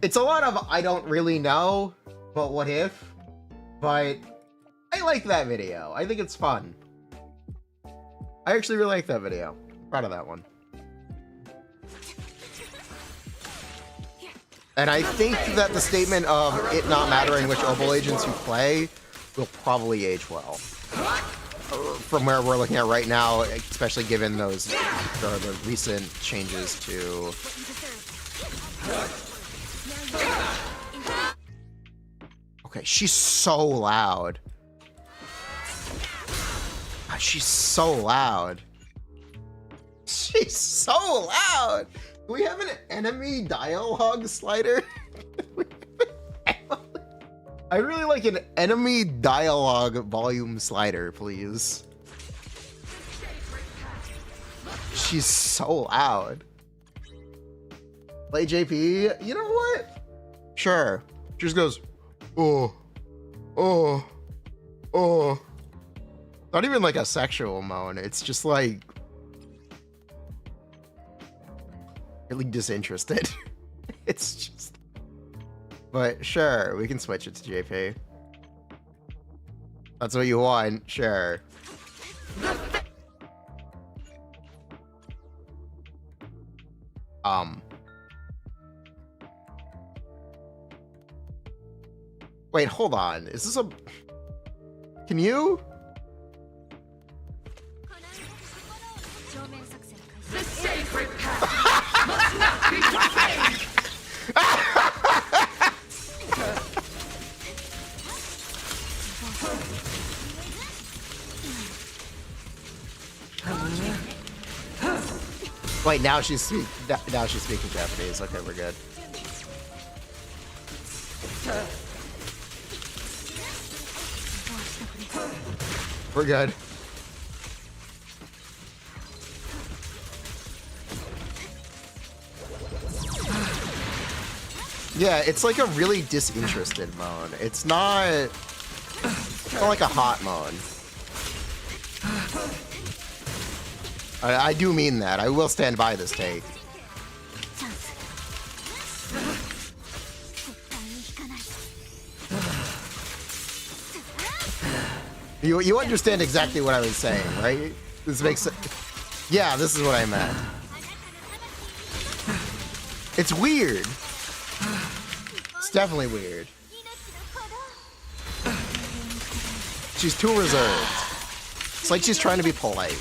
It's a lot of I don't really know, but what if? But I like that video. I think it's fun. I actually really like that video. I'm proud of that one. And I think that the statement of it not mattering which Opal agents you play will probably age well. From where we're looking at right now, especially given those the recent changes to... Okay, she's so loud. God, she's so loud. She's so loud. Do we have an enemy dialogue slider? I really like an enemy dialogue volume slider, please. She's so loud. Play JP? You know what? Sure. She just goes, oh. Oh. Oh. Not even like a sexual moan. It's just like really disinterested. It's just. But sure, we can switch it to JP. That's what you want, sure. Wait, hold on. Is this a... Can you? Wait, now she's speaking Japanese. Okay, we're good. We're good. Yeah, it's like a really disinterested moan. It's not like a hot moan. I do mean that. I will stand by this take. You understand exactly what I was saying, right? This makes sense. Yeah, this is what I meant. It's weird. It's definitely weird. She's too reserved. It's like she's trying to be polite.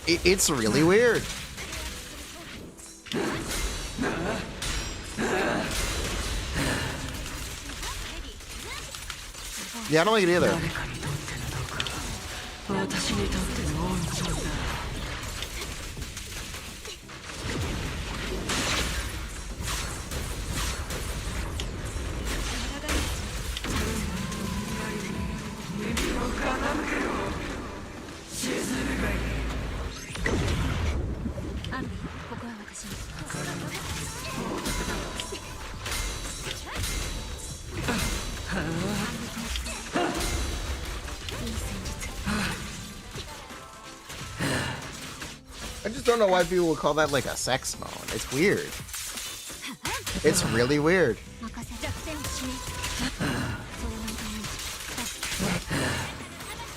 It's really weird. Yeah, I don't like it either. I just don't know why people would call that like a sex moan. It's weird. It's really weird.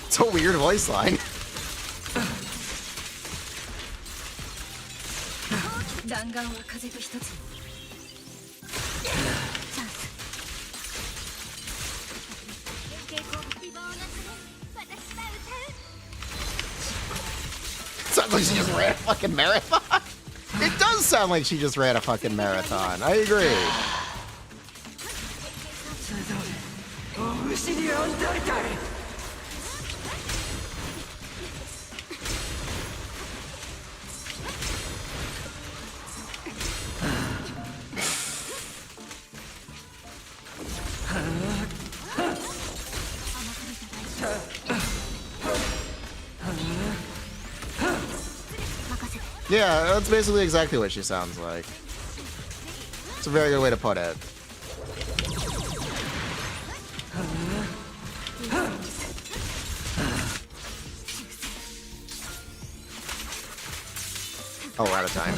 It's a weird voice line. Sounds like she just ran a fucking marathon. It does sound like she just ran a fucking marathon. I agree. Yeah, that's basically exactly what she sounds like. It's a very good way to put it. Oh, we're out of time.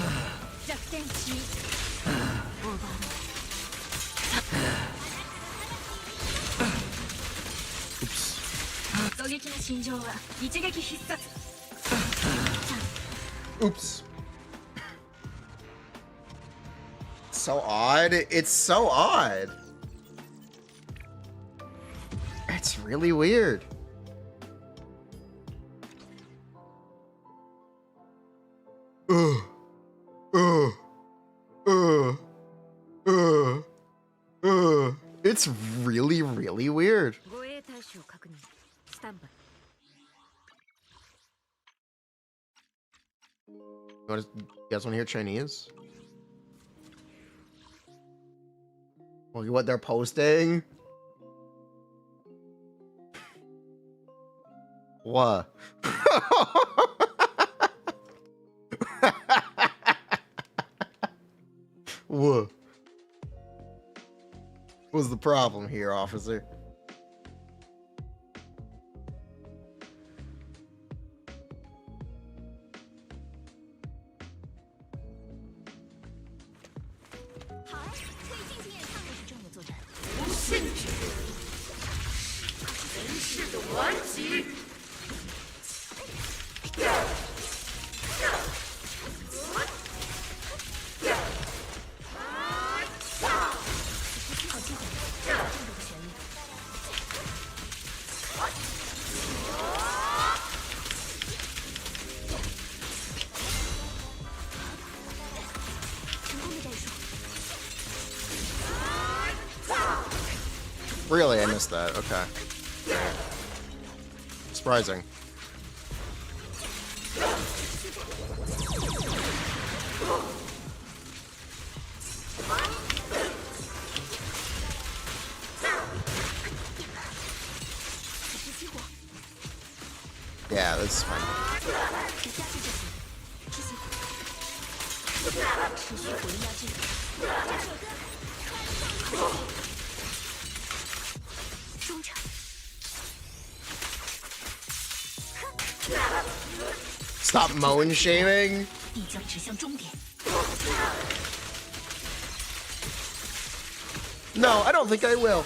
Oops. So odd. It's so odd. It's really weird. It's really, really weird. You guys want to hear Chinese? Look at what they're posting. What? What's the problem here, officer? Really, I missed that. Okay. Surprising. Yeah, that's fine. Stop moan shaming. No, I don't think I will.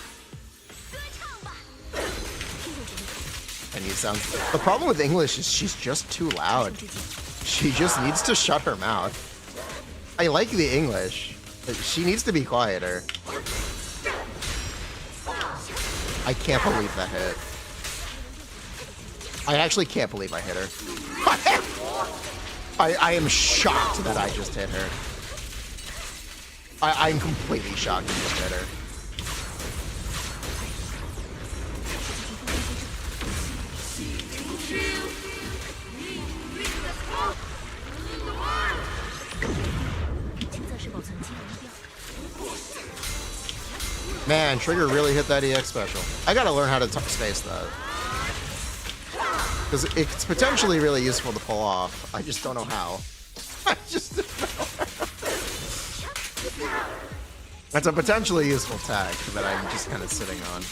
And you sound. The problem with English is she's just too loud. She just needs to shut her mouth. I like the English, but she needs to be quieter. I can't believe that hit. I actually can't believe I hit her. I am shocked that I just hit her. I'm completely shocked I just hit her. Man, Trigger really hit that EX special. I gotta learn how to space that. Because it's potentially really useful to pull off. I just don't know how. I just don't know how. That's a potentially useful tag that I'm just kind of sitting on.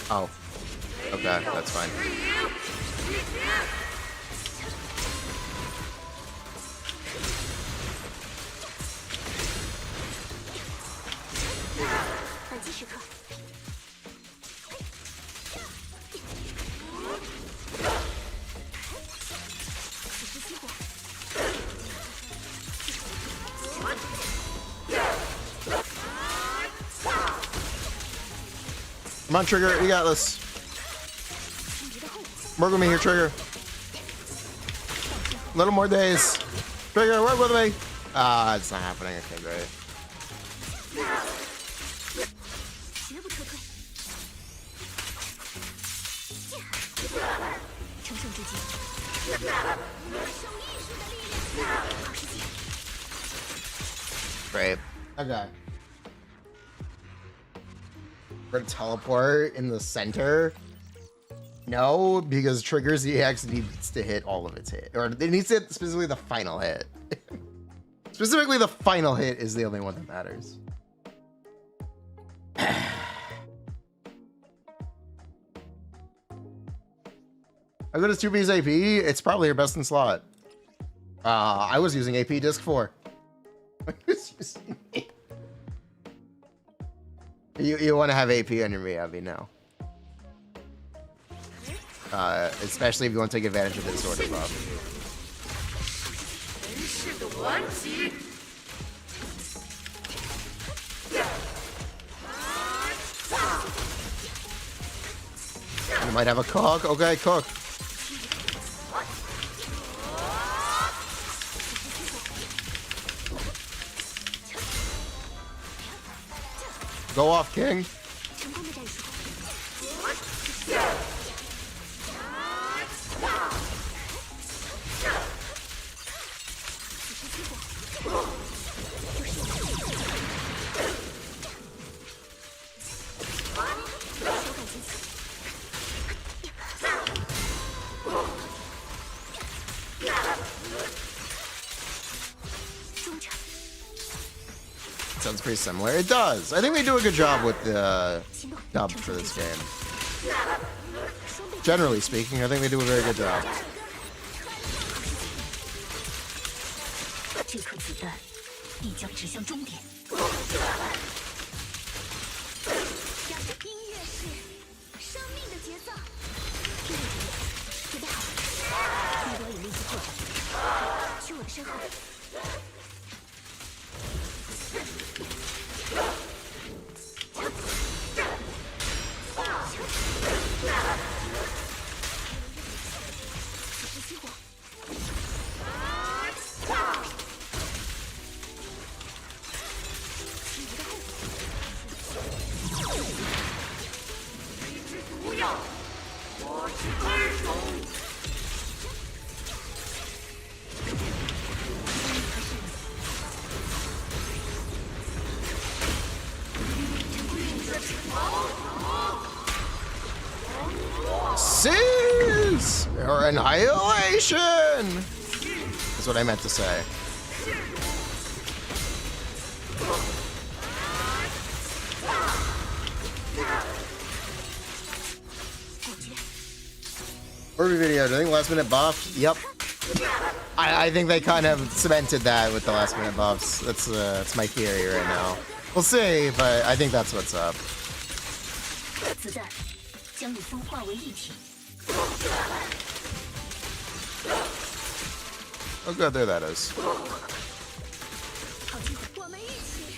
Oh. Okay, that's fine. Come on, Trigger, you got this. Work with me here, Trigger. A little more days. Trigger, work with me. Ah, it's not happening. Okay, great. Great. Okay. We're gonna teleport in the center. No, because Trigger's EX needs to hit all of its hit. Or it needs to hit specifically the final hit. Specifically the final hit is the only one that matters. How good is 2B's AP? It's probably your best in slot. I was using AP Disc 4. You want to have AP on your Miyabi now. Especially if you want to take advantage of this sort of buff. You might have a cook. Okay, cook. Go off, King. Sounds pretty similar. It does. I think they do a good job with the dub for this game. Generally speaking, I think they do a very good job. 这颗子弹必将指向终点。音乐是生命的节奏。听着准备好，目标引力器扩展，去我的身后。 Seize or annihilation is what I meant to say. Orphe video, do you think last minute buff? Yep. I think they kind of cemented that with the last minute buffs. That's my theory right now. We'll see, but I think that's what's up. 子弹将你分化为一体。 Oh good, there that is. 靠近我们一起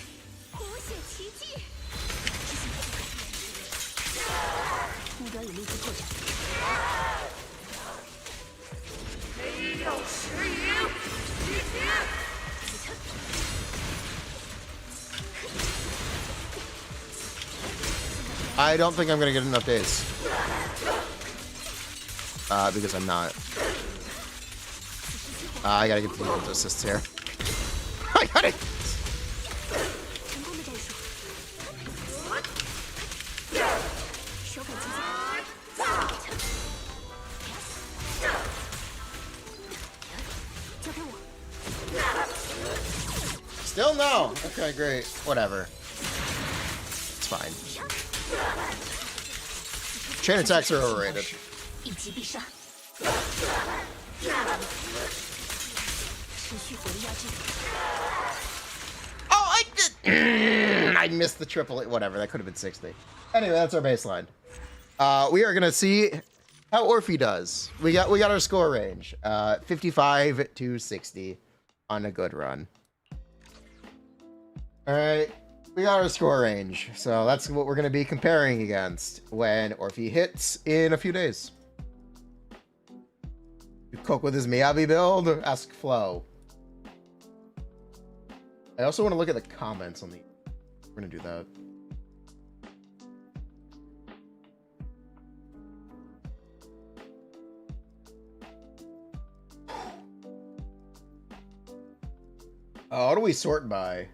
谱写奇迹。目标引力器扩展。没有迟疑，集结。 I don't think I'm gonna get enough days. Because I'm not. I gotta get the defense assists here. I got it! Still no! Okay, great. Whatever. It's fine. Chain attacks are overrated. 一击必杀。持续火力压制。 Oh, I did. I missed the triple. Whatever, that could have been 60. Anyway, that's our baseline. We are gonna see how Orphe does. We got our score range. 55 to 60 on a good run. All right, we got our score range. So that's what we're gonna be comparing against when Orphe hits in a few days. You cook with his Miyabi build? Ask Flo. I also want to look at the comments on the... We're gonna do that. What do we sort by?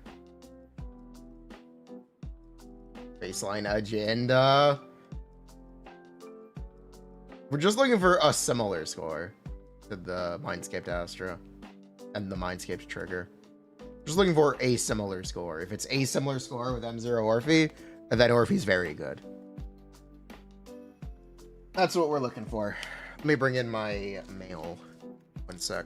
Baseline agenda. We're just looking for a similar score to the Mindscape to Astra and the Mindscape to Trigger. Just looking for a similar score. If it's a similar score with M0 Orphe, then Orphe's very good. That's what we're looking for. Let me bring in my mail. One sec.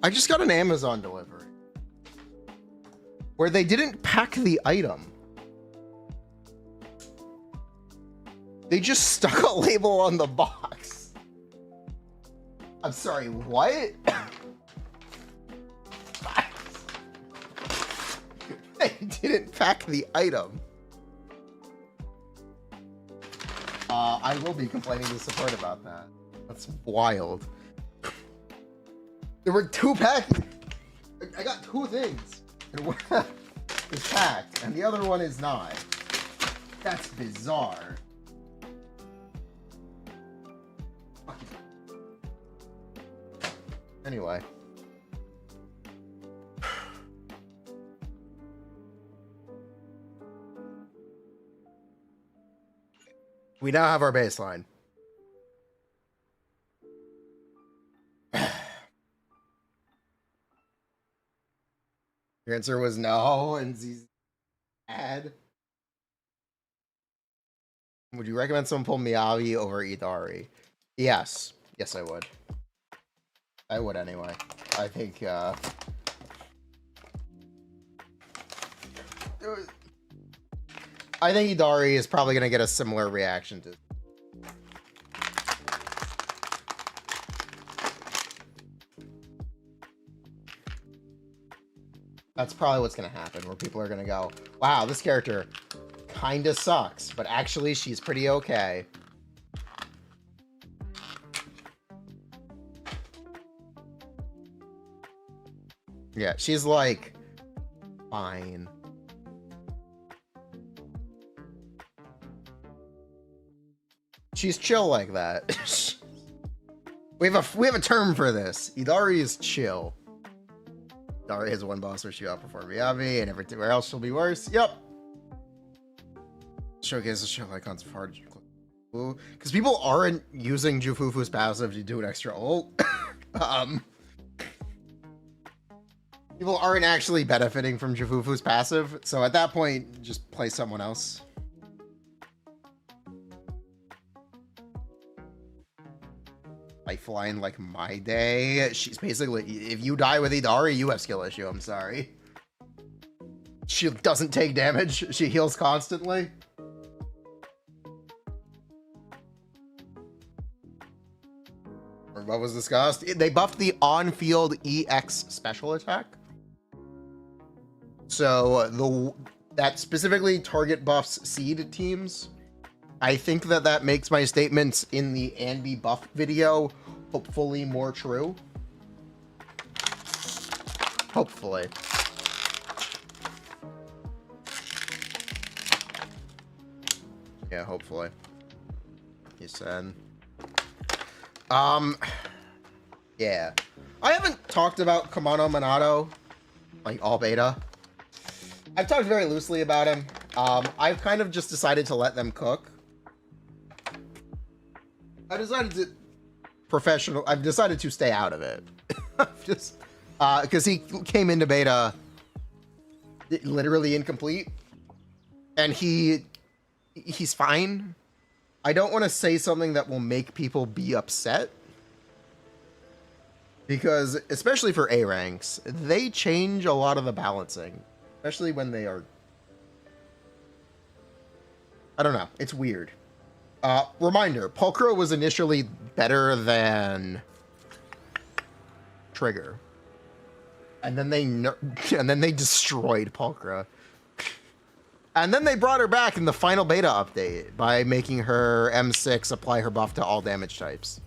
I just got an Amazon delivery where they didn't pack the item. They just stuck a label on the box. I'm sorry, what? They didn't pack the item. I will be complaining to support about that. That's wild. There were 2 packs. I got 2 things. And one is packed, and the other one is not. That's bizarre. Anyway. We now have our baseline. Your answer was no, and Z's ad. Would you recommend someone pull Miyabi over Idari? Yes. Yes, I would. I would anyway. I think, I think Idari is probably going to get a similar reaction to... That's probably what's going to happen, where people are going to go, wow, this character kind of sucks, but actually she's pretty okay. Yeah, she's like, fine. She's chill like that. we have a term for this. Idari is chill. Idari has one boss where she outperformed Miyabi, and everywhere else she'll be worse. Yep. Showcase the show icons of hard. Because people aren't using Jufufu's passive to do an extra ult. People aren't actually benefiting from Jufufu's passive, so at that point, just play someone else. Lifeline like my day. She's basically, if you die with Idari, you have skill issue, I'm sorry. She doesn't take damage, she heals constantly. Or what was discussed? They buffed the on-field EX special attack. So that specifically target buffs seed teams. I think that makes my statements in the Andy buff video hopefully more true. Hopefully. Yeah, hopefully. He said. Yeah. I haven't talked about Kamano Minato, like all beta. I've talked very loosely about him. I've kind of just decided to let them cook. I've decided to stay out of it. Just, because he came into beta literally incomplete. And he's fine. I don't want to say something that will make people be upset. Because, especially for A ranks, they change a lot of the balancing. Especially when they are... I don't know. It's weird. Reminder, Pulchra was initially better than Trigger. And then they destroyed Pulchra. And then they brought her back in the final beta update by making her M6 apply her buff to all damage types.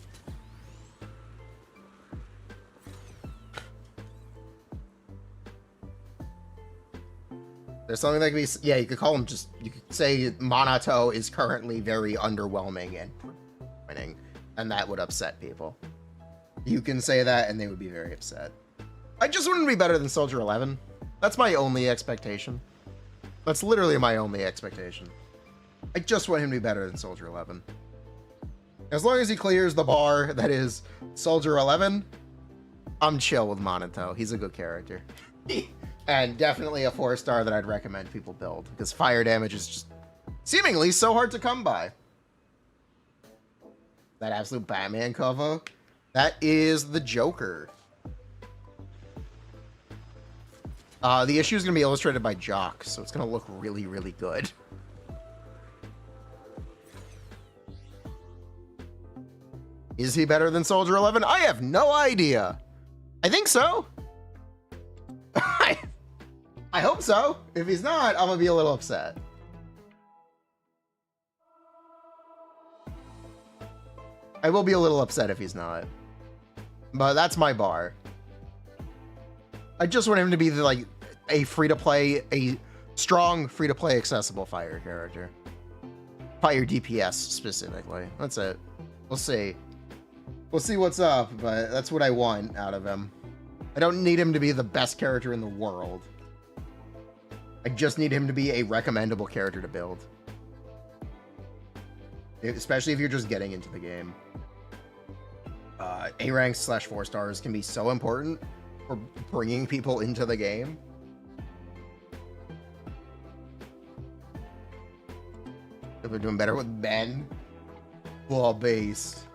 There's something that could be, yeah, you could call him just, you could say Minato is currently very underwhelming and winning, and that would upset people. You can say that and they would be very upset. I just want him to be better than Soldier 11. That's my only expectation. That's literally my only expectation. I just want him to be better than Soldier 11. As long as he clears the bar that is Soldier 11, I'm chill with Minato. He's a good character. And definitely a 4-star that I'd recommend people build, because fire damage is just seemingly so hard to come by. That absolute Batman cover. That is the Joker. The issue is going to be illustrated by Jock, so it's going to look really, really good. Is he better than Soldier 11? I have no idea. I think so. I hope so. If he's not, I'm gonna be a little upset. I will be a little upset if he's not. But that's my bar. I just want him to be like a free-to-play, a strong free-to-play accessible fire character. Fire DPS specifically. That's it. We'll see. We'll see what's up, but that's what I want out of him. I don't need him to be the best character in the world. I just need him to be a recommendable character to build. Especially if you're just getting into the game. A ranks / 4 stars can be so important for bringing people into the game. If they're doing better with Ben. Wall based.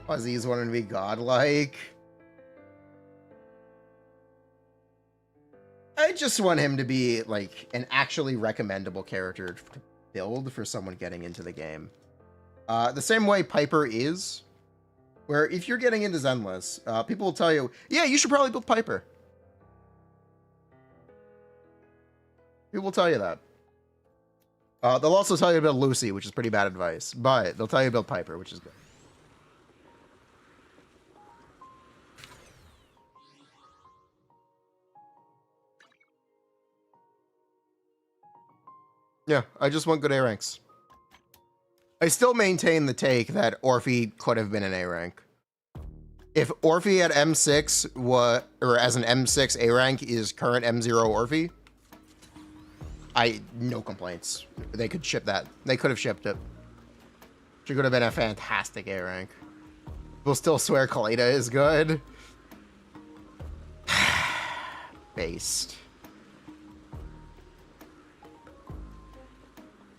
Fuzzy's wanting to be godlike. I just want him to be like an actually recommendable character to build for someone getting into the game. The same way Piper is, where if you're getting into Zenless, people will tell you, yeah, you should probably build Piper. People will tell you that. They'll also tell you to build Lucy, which is pretty bad advice, but they'll tell you to build Piper, which is good. Yeah, I just want good A ranks. I still maintain the take that Orphe could have been an A rank. If Orphe at M6 or as an M6 A rank is current M0 Orphe, no complaints. They could ship that. They could have shipped it. She could have been a fantastic A rank. We'll still swear Kaleda is good. Based.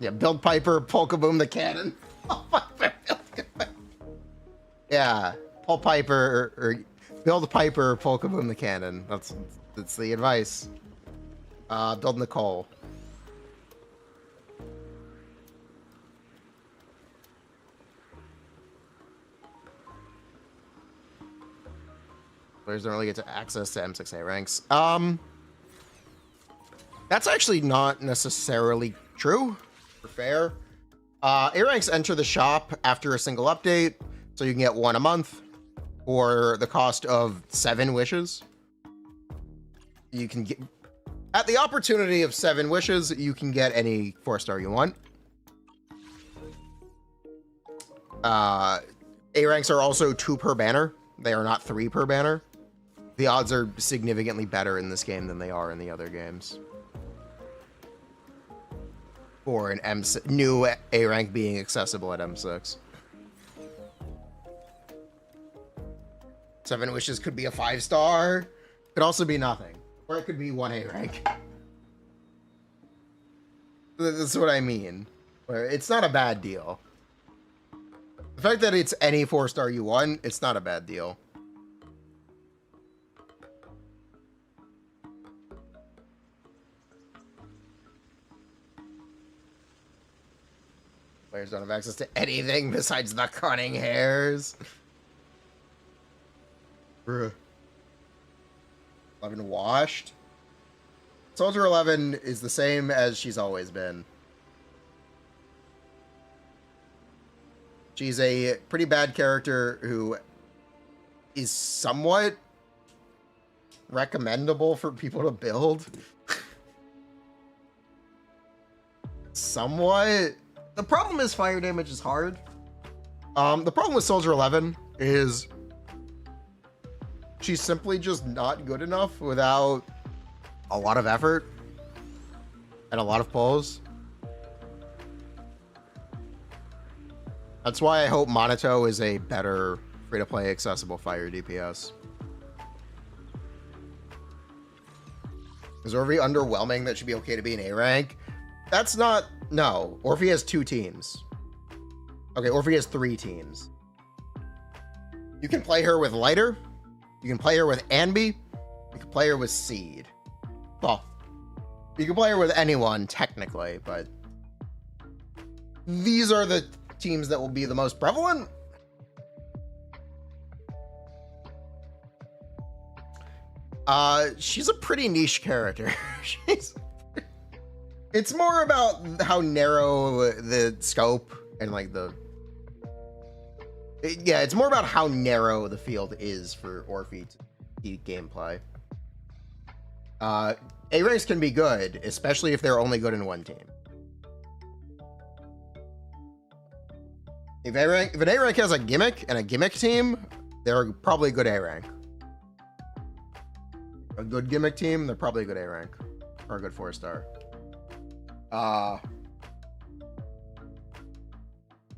Yeah, build Piper, Polka Boom the cannon. Yeah, pull Piper or build Piper, Polka Boom the cannon. That's the advice. Build Nicole. Players don't really get to access to M6A ranks. That's actually not necessarily true. Fair. A ranks enter the shop after a single update, so you can get one a month for the cost of 7 wishes. You can get, at the opportunity of 7 wishes, you can get any 4-star you want. A ranks are also 2 per banner. They are not 3 per banner. The odds are significantly better in this game than they are in the other games. For an new A rank being accessible at M6. 7 wishes could be a 5-star. Could also be nothing. Or it could be 1 A rank. That's what I mean. Where it's not a bad deal. The fact that it's any 4-star you want, it's not a bad deal. Players don't have access to anything besides the cunning hairs. Bruh. 11 washed. Soldier 11 is the same as she's always been. She's a pretty bad character who is somewhat recommendable for people to build. Somewhat. The problem is fire damage is hard. The problem with Soldier 11 is she's simply just not good enough without a lot of effort and a lot of pulls. That's why I hope Monito is a better free-to-play accessible fire DPS. Is Orphe underwhelming that should be okay to be an A rank? That's not... No. Orphe has 2 teams. Okay, Orphe has 3 teams. You can play her with Lighter. You can play her with Anby. You can play her with Seed. Well, you can play her with anyone, technically, but... These are the teams that will be the most prevalent. She's a pretty niche character. It's more about how narrow the scope and like yeah, it's more about how narrow the field is for Orphe to gameplay. A ranks can be good, especially if they're only good in one team. If an A rank has a gimmick and a gimmick team, they're probably a good A rank. A good gimmick team, they're probably a good A rank or a good 4-star.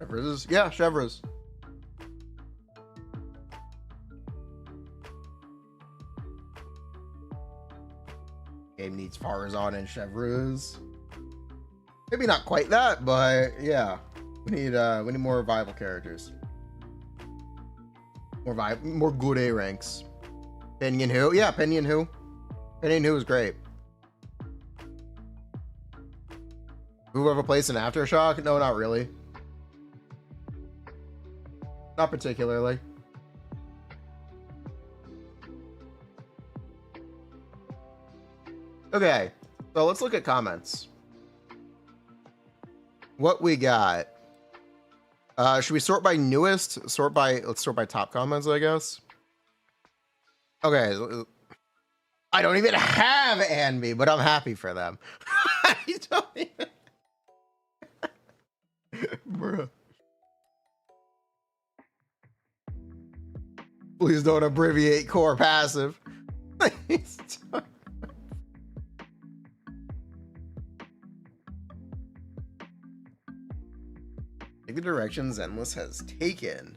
Chevreuse? Yeah, Chevreuse. Game needs Farazan and Chevreuse. Maybe not quite that, but yeah. We need more viable characters. More good A ranks. Pinyin Hu? Yeah, Pinyin Hu. Pinyin Hu is great. Whoever plays an Aftershock? No, not really. Not particularly. Okay, so let's look at comments. What we got? Should we sort by newest? Let's sort by top comments, I guess. Okay. I don't even have Anby, but I'm happy for them. I don't even... Bruh. Please don't abbreviate core passive. Please don't. The direction Zenless has taken.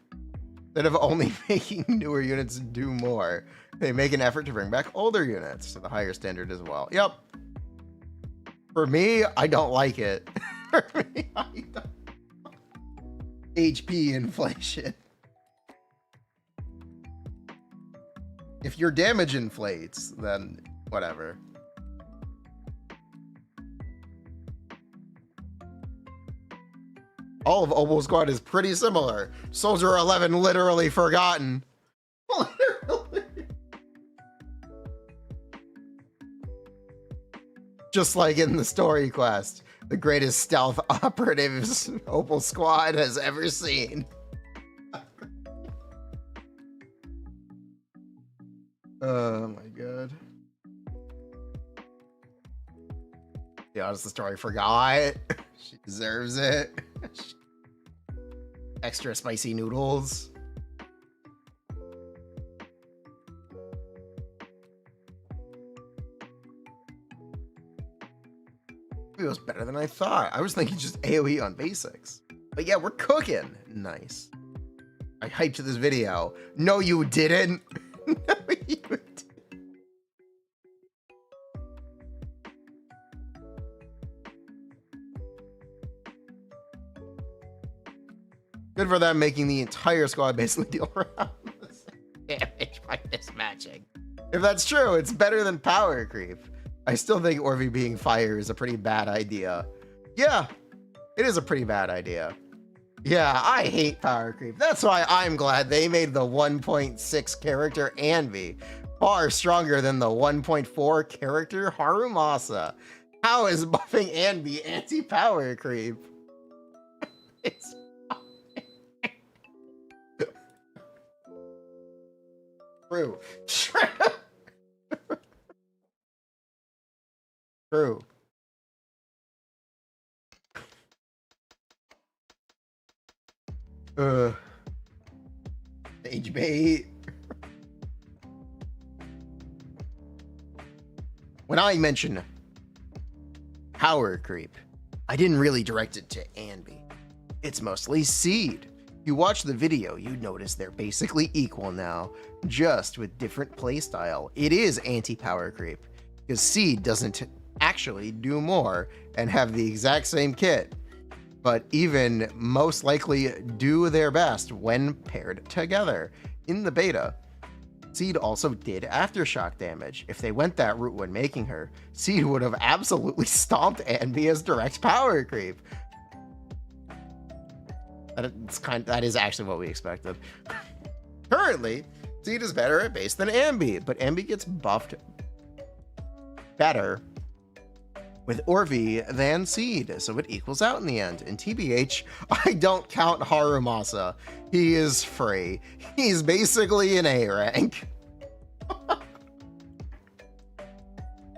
Instead of only making newer units do more, they make an effort to bring back older units to the higher standard as well. Yep. For me, I don't like it. For me, I don't. HP inflation. If your damage inflates, then whatever. All of Opal Squad is pretty similar. Soldier 11 literally forgotten. Literally. Just like in the story quest, the greatest stealth operatives Opal Squad has ever seen. Oh my god. Yeah, honest, the story forgot. She deserves it. Extra spicy noodles. It was better than I thought. I was thinking just AoE on basics. But yeah, we're cooking. Nice. I hyped this video. No, you didn't. No, you didn't. Good for them making the entire squad basically deal around the same damage by mismatching. If that's true, it's better than power creep. I still think Orphe being fire is a pretty bad idea. Yeah, it is a pretty bad idea. Yeah, I hate power creep. That's why I'm glad they made the 1.6 character Anby far stronger than the 1.4 character Harumasa. How is buffing Anby anti-power creep? It's true. True. Stage bait. When I mention power creep, I didn't really direct it to Anby. It's mostly Seed. If you watch the video, you'd notice they're basically equal now, just with different playstyle. It is anti-power creep, because Seed doesn't actually do more and have the exact same kit, but even most likely do their best when paired together. In the beta, Seed also did aftershock damage. If they went that route when making her, Seed would have absolutely stomped Anby as direct power creep. That is actually what we expected. Currently, Seed is better at base than Ambi, but Ambi gets buffed better with Orphe than Seed, so it equals out in the end. And TBH, I don't count Harumasa. He is free. He's basically an A rank.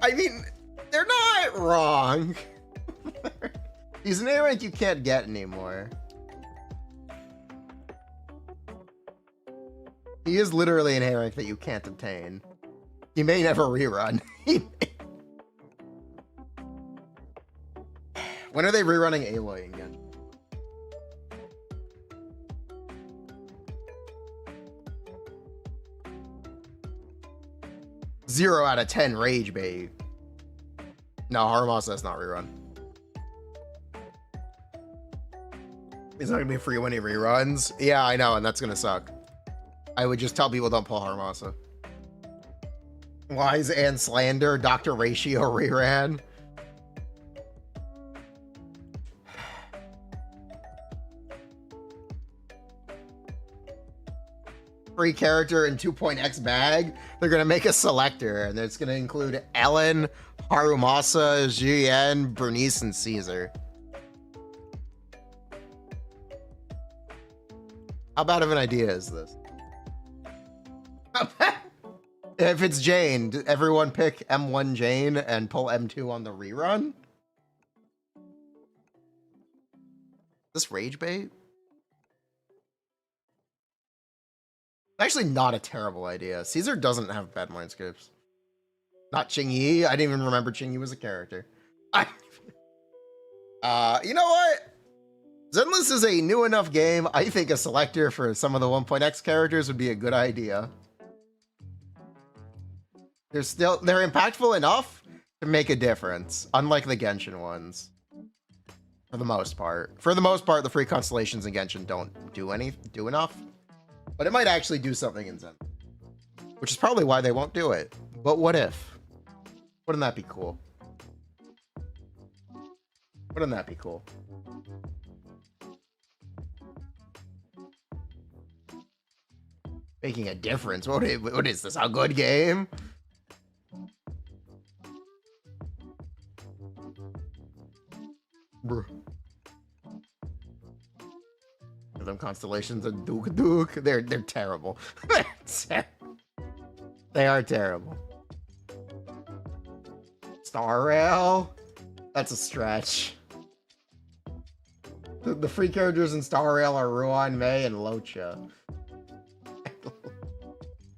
I mean, they're not wrong. He's an A rank you can't get anymore. He is literally an A rank that you can't obtain. He may never rerun. When are they rerunning Aloy again? Zero out of 10 rage bait. No, Harumasa not rerun. He's not gonna be free when he reruns. Yeah, I know, and that's gonna suck. I would just tell people don't pull Harumasa. Lies and slander. Dr. Ratio reran. Free character in 2.x bag. They're gonna make a selector, and it's gonna include Ellen, Harumasa, Jien, Bernice, and Caesar. How bad of an idea is this? If it's Jane, everyone pick M1 Jane and pull M2 on the rerun? This rage bait? Actually not a terrible idea. Caesar doesn't have bad mindscapes. Not Qingyi. I didn't even remember Qingyi was a character. You know what? Zenless is a new enough game. I think a selector for some of the 1.x characters would be a good idea. They're impactful enough to make a difference, unlike the Genshin ones. For the most part. For the most part, the free constellations in Genshin don't do enough. But it might actually do something in Zen. Which is probably why they won't do it. But what if? Wouldn't that be cool? Wouldn't that be cool? Making a difference. What is this? A good game? Bruh. Them constellations are Duke. They're terrible. They are terrible. Star Rail? That's a stretch. The free characters in Star Rail are Ruan, Mei, and Locha.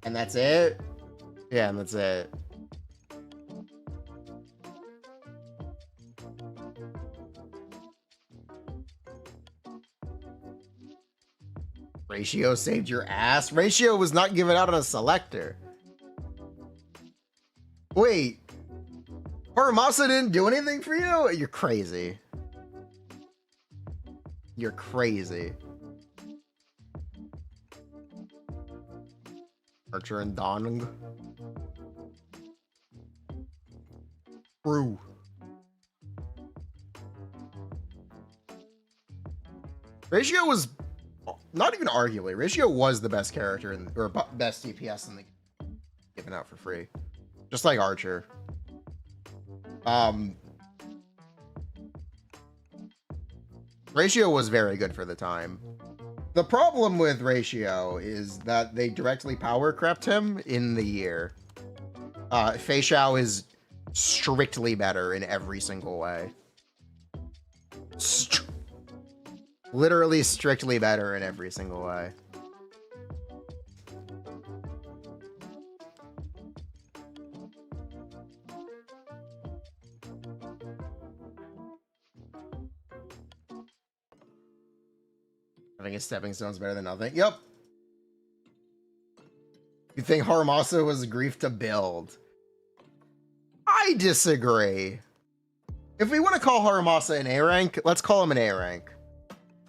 And that's it? Yeah, and that's it. Ratio saved your ass? Ratio was not given out on a selector. Wait. Harumasa didn't do anything for you? You're crazy. You're crazy. Archer and Dong. True. Ratio was not even arguably. Ratio was the best character or best DPS in the game, given out for free, just like Archer. Ratio was very good for the time. The problem with Ratio is that they directly power crept him in the year. Fei Xiao is strictly better in every single way. Literally strictly better in every single way. Having a stepping stone's better than nothing. Yep. You think Harumasa was grief to build? I disagree. If we want to call Harumasa an A rank, let's call him an A rank.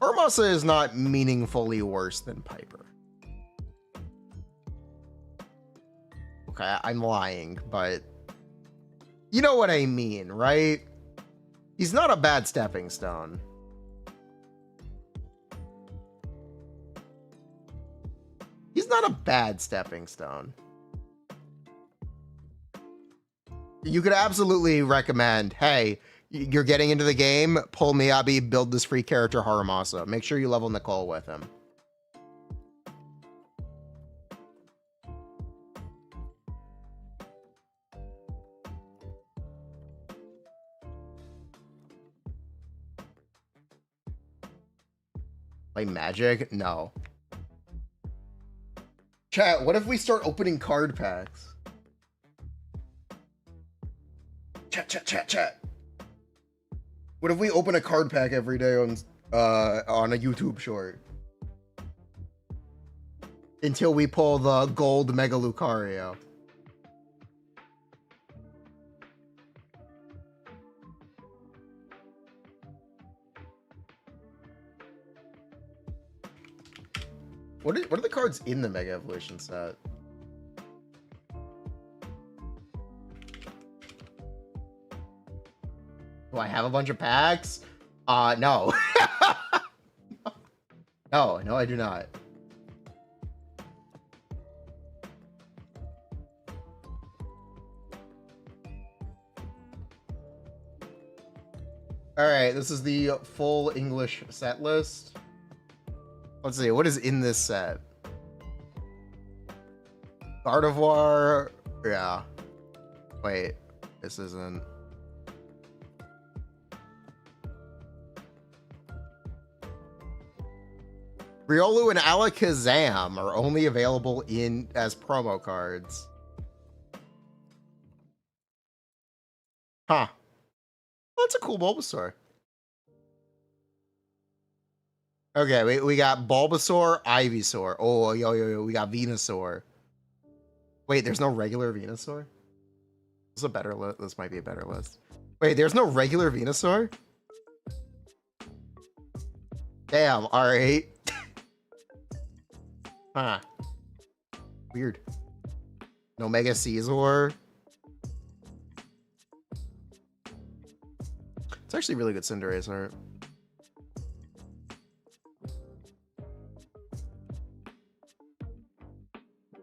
Harumasa is not meaningfully worse than Piper. Okay, I'm lying, but you know what I mean, right? He's not a bad stepping stone. He's He's not a bad stepping stone. You could absolutely recommend, hey, you're getting into the game, pull Miyabi, build this free character Haramasa. Make sure you level Nicole with him. Play Magic? No. Chat, what if we start opening card packs? Chat. What if we open a card pack every day on a YouTube short? Until we pull the gold Mega Lucario. What are the cards in the Mega Evolution set? Do I have a bunch of packs? No. No, I do not. All right, this is the full English set list. Let's see, what is in this set? Gardevoir, yeah. Wait, this isn't. Riolu and Alakazam are only available as promo cards. Huh. Well, that's a cool Bulbasaur. Okay, we got Bulbasaur, Ivysaur. Oh, yo, we got Venusaur. Wait, there's no regular Venusaur? This is a better list. This might be a better list. Wait, there's no regular Venusaur? Damn, alright. Huh. Weird. No Mega Caesar. It's actually really good Cinderace art.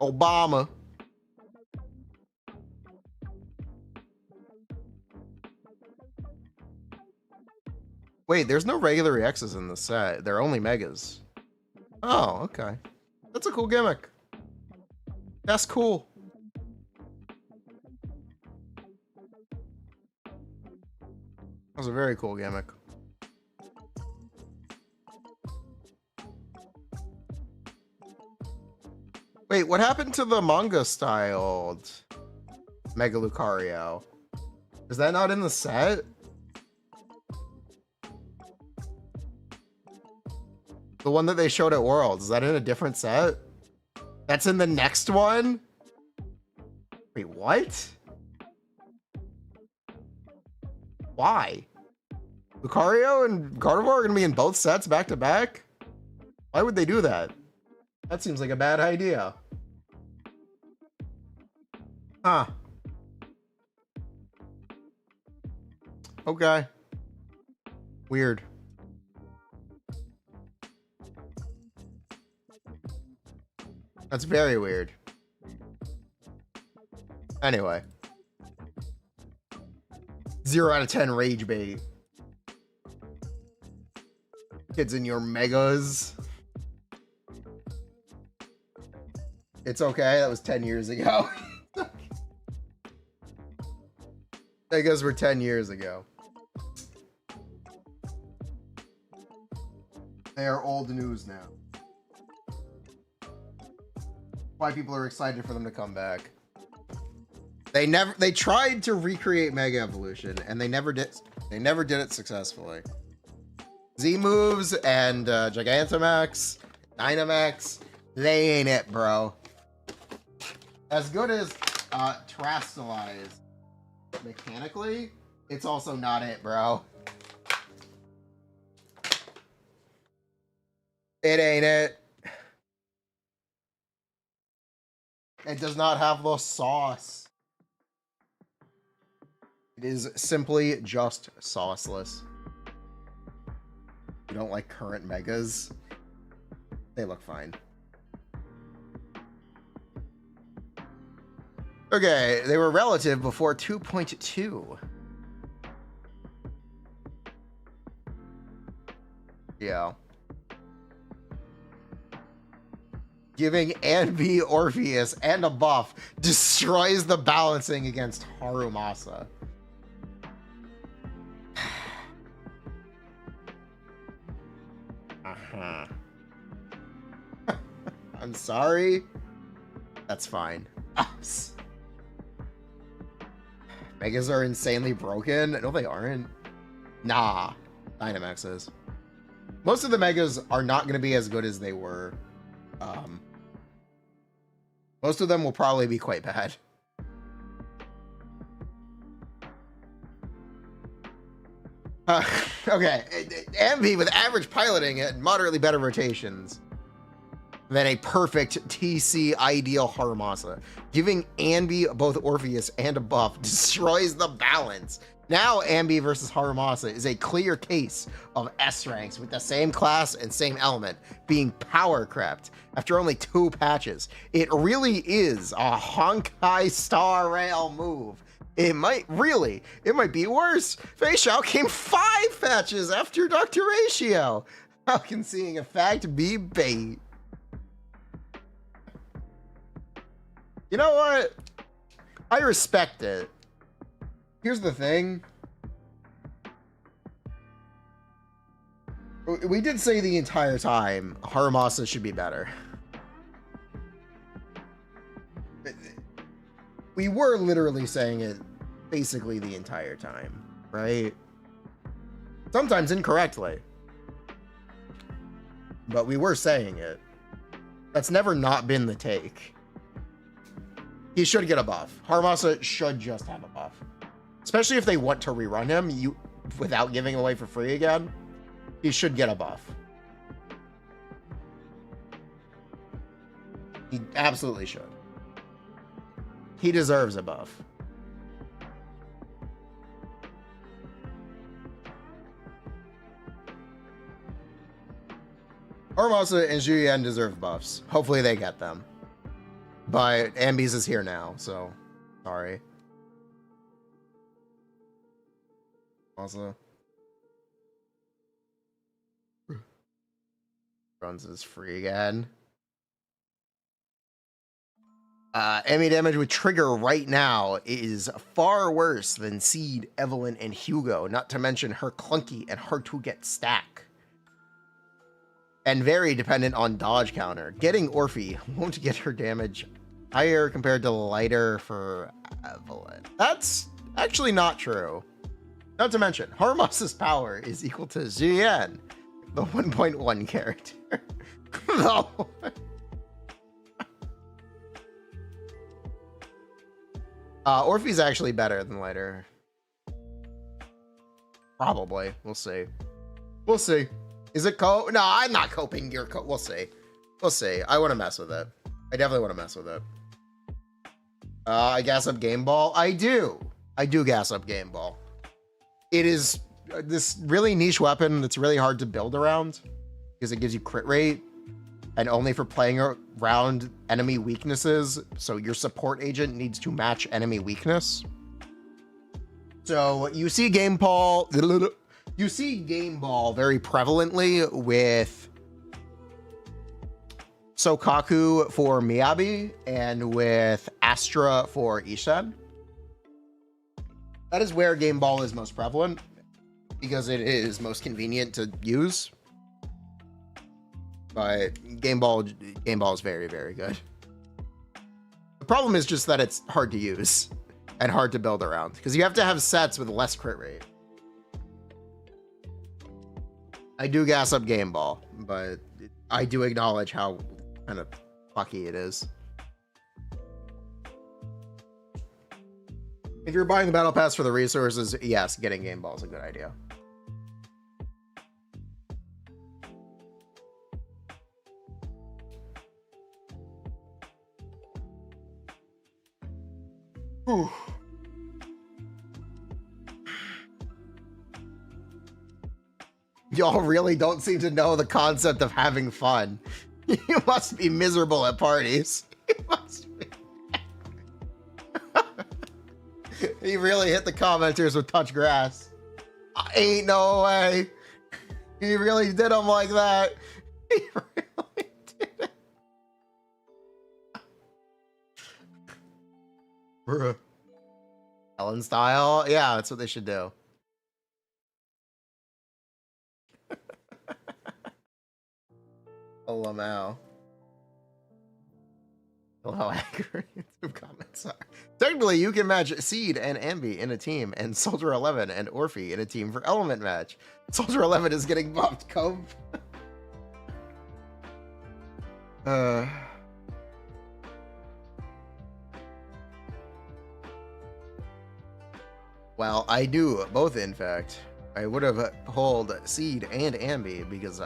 Obama. Wait, there's no regular EXs in the set. They're only Megas. Oh, okay. That's a cool gimmick. That's cool. That was a very cool gimmick. Wait, what happened to the manga-styled Mega Lucario? Is that not in the set? The one that they showed at Worlds, is that in a different set? That's in the next one? Wait, what? Why? Lucario and Gardevoir are gonna be in both sets back to back? Why would they do that? That seems like a bad idea. Huh. Okay. Weird. That's very weird. Anyway. 0 out of 10 rage bait. Kids in your megas. It's okay, that was 10 years ago. Megas were 10 years ago. They are old news now. Why people are excited for them to come back. They tried to recreate Mega Evolution and they never did it successfully. Z moves and Gigantamax, Dynamax, they ain't it, bro. As good as Terastallize mechanically, it's also not it, bro. It ain't it. It does not have the sauce. It is simply just sauceless. You don't like current megas? They look fine. Okay, they were relative before 2.2. Yeah. Giving Anby Orpheus and a buff destroys the balancing against Harumasa. Uh-huh. I'm sorry. That's fine. Megas are insanely broken. No, they aren't. Nah. Dynamax is. Most of the Megas are not going to be as good as they were. Most of them will probably be quite bad. Okay. Anby with average piloting and moderately better rotations than a perfect TC ideal Harumasa. Giving Anby both Orpheus and a buff destroys the balance. Now Anby versus Harumasa is a clear case of S ranks with the same class and same element being power crept after only 2 patches. It really is a Honkai Star Rail move. It might be worse. Fei Xiao came 5 patches after Dr. Ratio. How can seeing a fact be bait? You know what? I respect it. Here's the thing. We did say the entire time Harumasa should be better. We were literally saying it basically the entire time, right? Sometimes incorrectly. But we were saying it. That's never not been the take. He should get a buff. Harumasa should just have a buff. Especially if they want to rerun him without giving away for free again. He should get a buff. He absolutely should. He deserves a buff. Harumasa and Julian deserve buffs. Hopefully they get them. But Anby's is here now, so sorry. Also, runs is free again. Enemy damage with Trigger right now is far worse than Seed, Evelyn, and Hugo, not to mention her clunky and hard to get stack. And very dependent on dodge counter. Getting Orphe won't get her damage higher compared to lighter for Evelyn. That's actually not true. Not to mention, Harumasa's power is equal to Ziyan, the 1.1 character. No. Orphe's actually better than lighter. Probably. We'll see. We'll see. Is it No, I'm not coping. We'll see. We'll see. I want to mess with it. I definitely want to mess with it. I gas up Game Ball. I do gas up Game Ball. It is this really niche weapon that's really hard to build around because it gives you crit rate and only for playing around enemy weaknesses. So your support agent needs to match enemy weakness. So you see Game Ball very prevalently with Sokaku for Miyabi and with Astra for Ishan. That is where Game Ball is most prevalent because it is most convenient to use. But Game Ball is very, very good. The problem is just that it's hard to use and hard to build around because you have to have sets with less crit rate. I do gas up Game Ball, but I do acknowledge how kind of fucky it is. If you're buying the battle pass for the resources, yes, getting Game Ball is a good idea. Whew. Y'all really don't seem to know the concept of having fun. You must be miserable at parties. You must be. He really hit the commenters with touch grass. Ain't no way. He really did them like that. He really did it. Bruh. Ellen style? Yeah, that's what they should do. Oh, Lamau. Oh, how accurate YouTube comments are. Technically, you can match Seed and Ambi in a team, and Soldier 11 and Orphe in a team for Element match. Soldier 11 is getting buffed, Cove. Well, I do both, in fact. I would have pulled Seed and Ambi because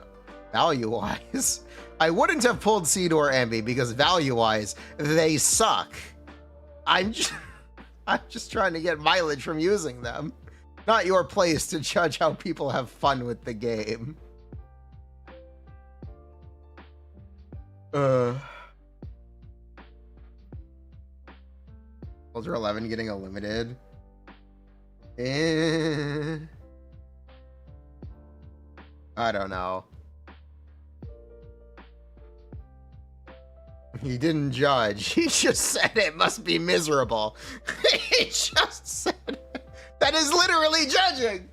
value-wise, I wouldn't have pulled Seed or Ambi because value-wise, they suck. I'm just trying to get mileage from using them. Not your place to judge how people have fun with the game. Soldier 11 getting a limited. I don't know. He didn't judge. He just said it must be miserable. He just said it. That is literally judging.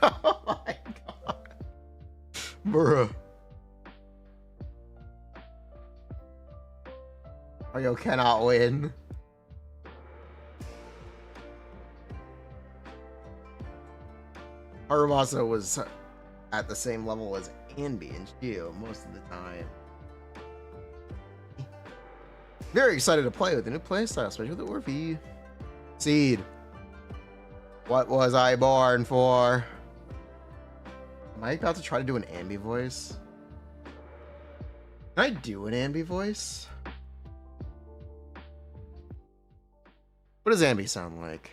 Oh my god. Bruh. Mario cannot win. Harumasa was at the same level as Ambi and Shiyu most of the time. Very excited to play with the new playstyle, especially with the Orphe. Seed. What was I born for? Am I about to try to do an Ambi voice? Can I do an Ambi voice? What does Ambi sound like?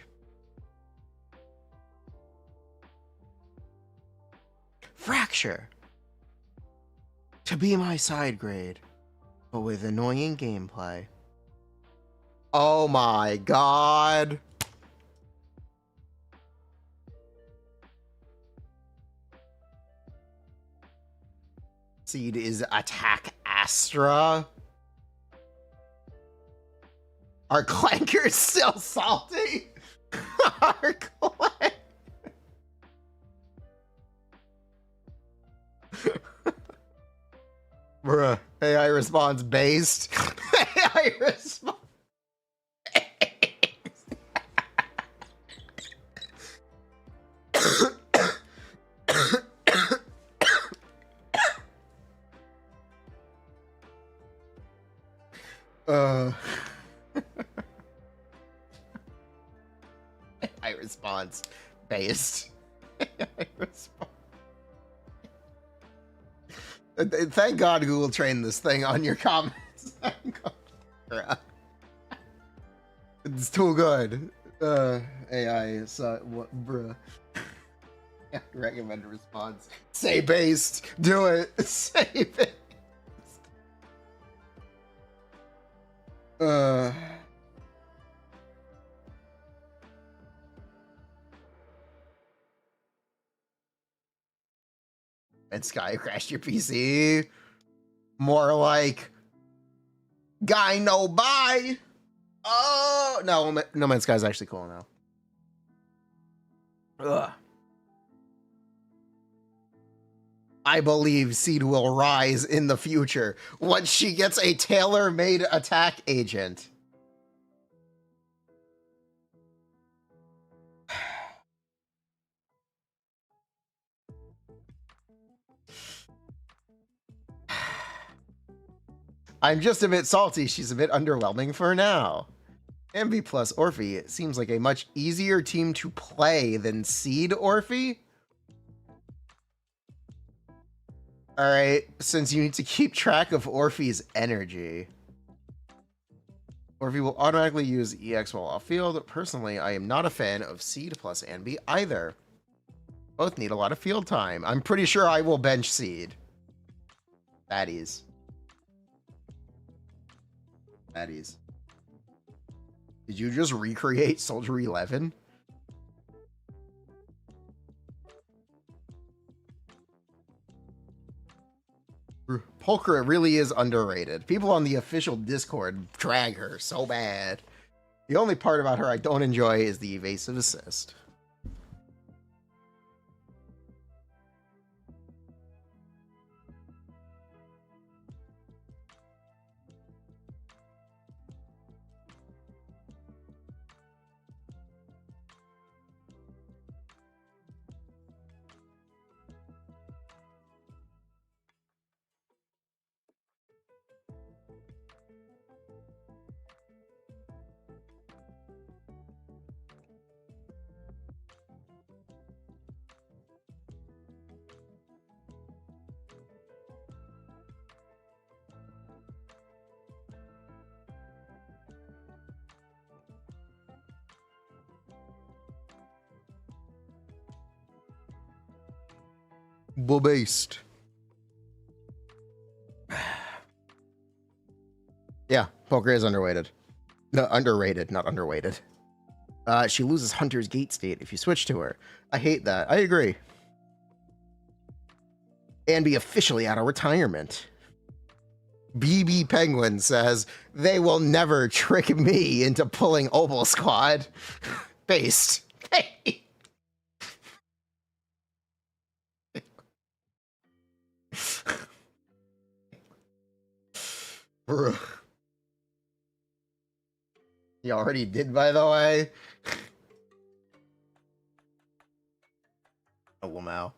Fracture. To be my side grade, but with annoying gameplay. Oh my god. Seed is attack Astra. Are clankers still salty? Are clank. Bruh. AI response based. AI response. AI response based. AI response. Thank God Google trained this thing on your comments. It's too good. AI, so what, bruh. Recommended response. Say based. Do it. Say based. And Sky crashed your PC. More like guy no buy. Oh no, No Man's Sky is actually cool now. Ugh. I believe Seed will rise in the future once she gets a tailor-made attack agent. I'm just a bit salty. She's a bit underwhelming for now. Ambi plus Orphe seems like a much easier team to play than Seed Orphe. Alright, since you need to keep track of Orphe's energy. Orphe will automatically use EX while off field. Personally, I am not a fan of Seed plus Ambi either. Both need a lot of field time. I'm pretty sure I will bench Seed. Baddies. Baddies. Did you just recreate Soldier 11? Polka really is underrated. People on the official Discord drag her so bad. The only part about her I don't enjoy is the evasive assist. Based. Yeah, Poker is underrated. No, underrated, not underweighted. She loses Hunter's Gate state if you switch to her. I hate that. I agree. And be officially out of retirement. BB Penguin says, they will never trick me into pulling Opal Squad. Based. Hey. You already did, by the way. Oh, Lamau.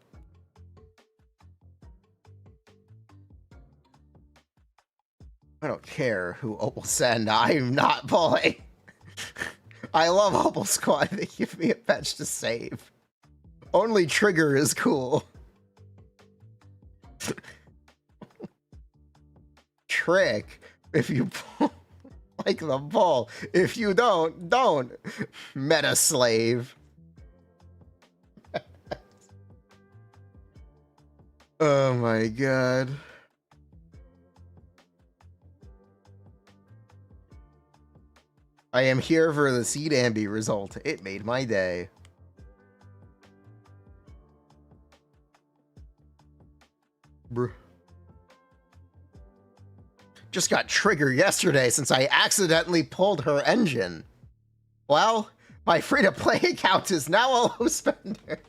I don't care who Opal send. I'm not pulling. I love Opal Squad. They give me a patch to save. Only Trigger is cool. Trick. If you pull like the ball. If you don't. Meta slave. Oh my god. I am here for the Seed Ambi result. It made my day. Bruh. Just got triggered yesterday since I accidentally pulled her engine. Well, my free-to-play account is now a low spender.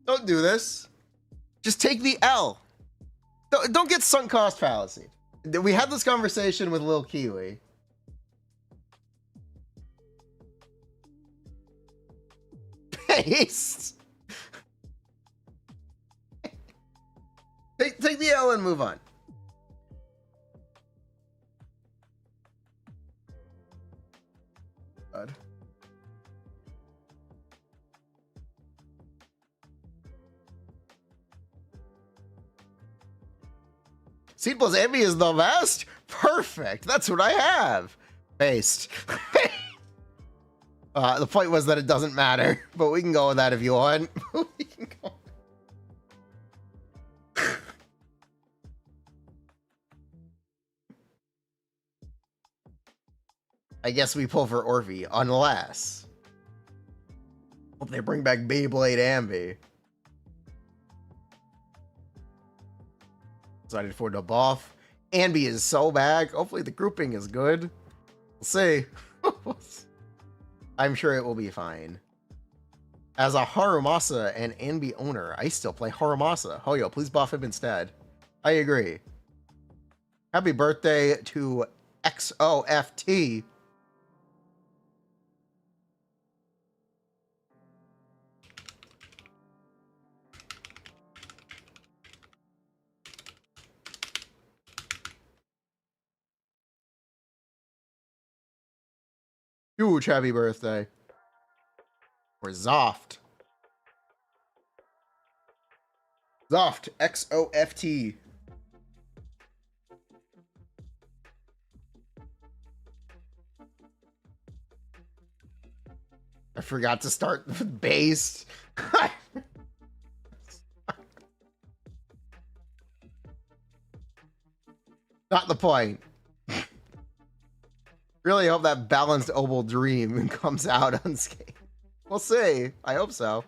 Don't do this. Just take the L. Don't get sunk cost fallacy. We had this conversation with Lil Kiwi. Paste. Take the L and move on. God. Seed plus Ambi is the best? Perfect. That's what I have. Paste. The point was that it doesn't matter, but we can go with that if you want. We can go. I guess we pull for Orphe, unless... Hope they bring back Beyblade Ambi. Decided for the buff. Ambi is so bad. Hopefully the grouping is good. We'll see. I'm sure it will be fine. As a Harumasa and Ambi owner, I still play Harumasa. Hoyo, please buff him instead. I agree. Happy birthday to XOFT. Huge happy birthday. Or Zoft. Zoft, XOFT. I forgot to start with base. Not the point. Really hope that balanced Obel dream comes out unscathed. We'll see. I hope so.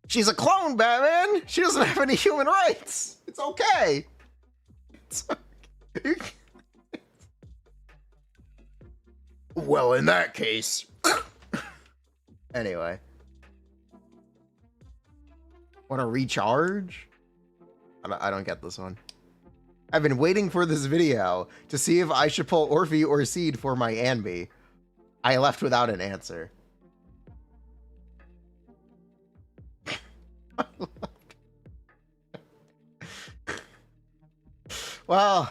She's a clone, Batman. She doesn't have any human rights. It's okay. It's okay. Well, in that case. Anyway. Want to recharge? I don't get this one. I've been waiting for this video to see if I should pull Orphe or Seed for my Anby. I left without an answer. Well,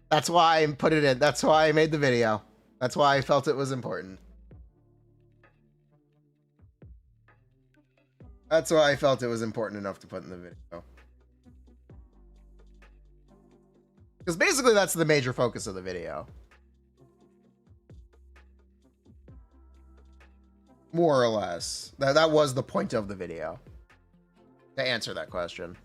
that's why I put it in. That's why I made the video. That's why I felt it was important. That's why I felt it was important enough to put in the video. Because basically that's the major focus of the video. More or less. That was the point of the video. To answer that question.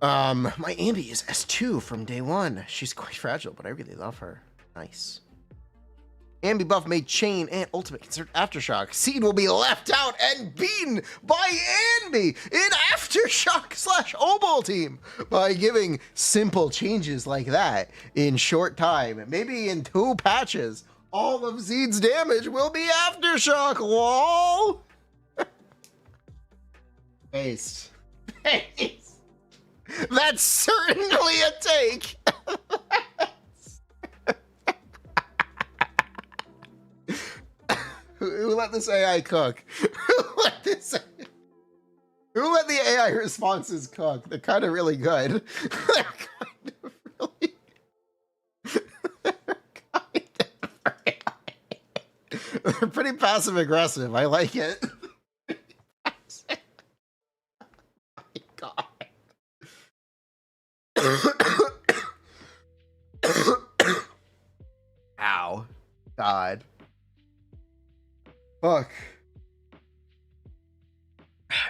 My Ambi is S2 from day one. She's quite fragile, but I really love her. Nice. Ambi buff made Chain and Ultimate considered Aftershock. Seed will be left out and beaten by Ambi in Aftershock/Obel team by giving simple changes like that in short time. Maybe in 2 patches, all of Seed's damage will be Aftershock. Lol. Based. That's certainly a take. Who let this AI cook? Who let the AI responses cook? They're kind of really good. They're pretty passive aggressive. I like it. Ow. God. Fuck.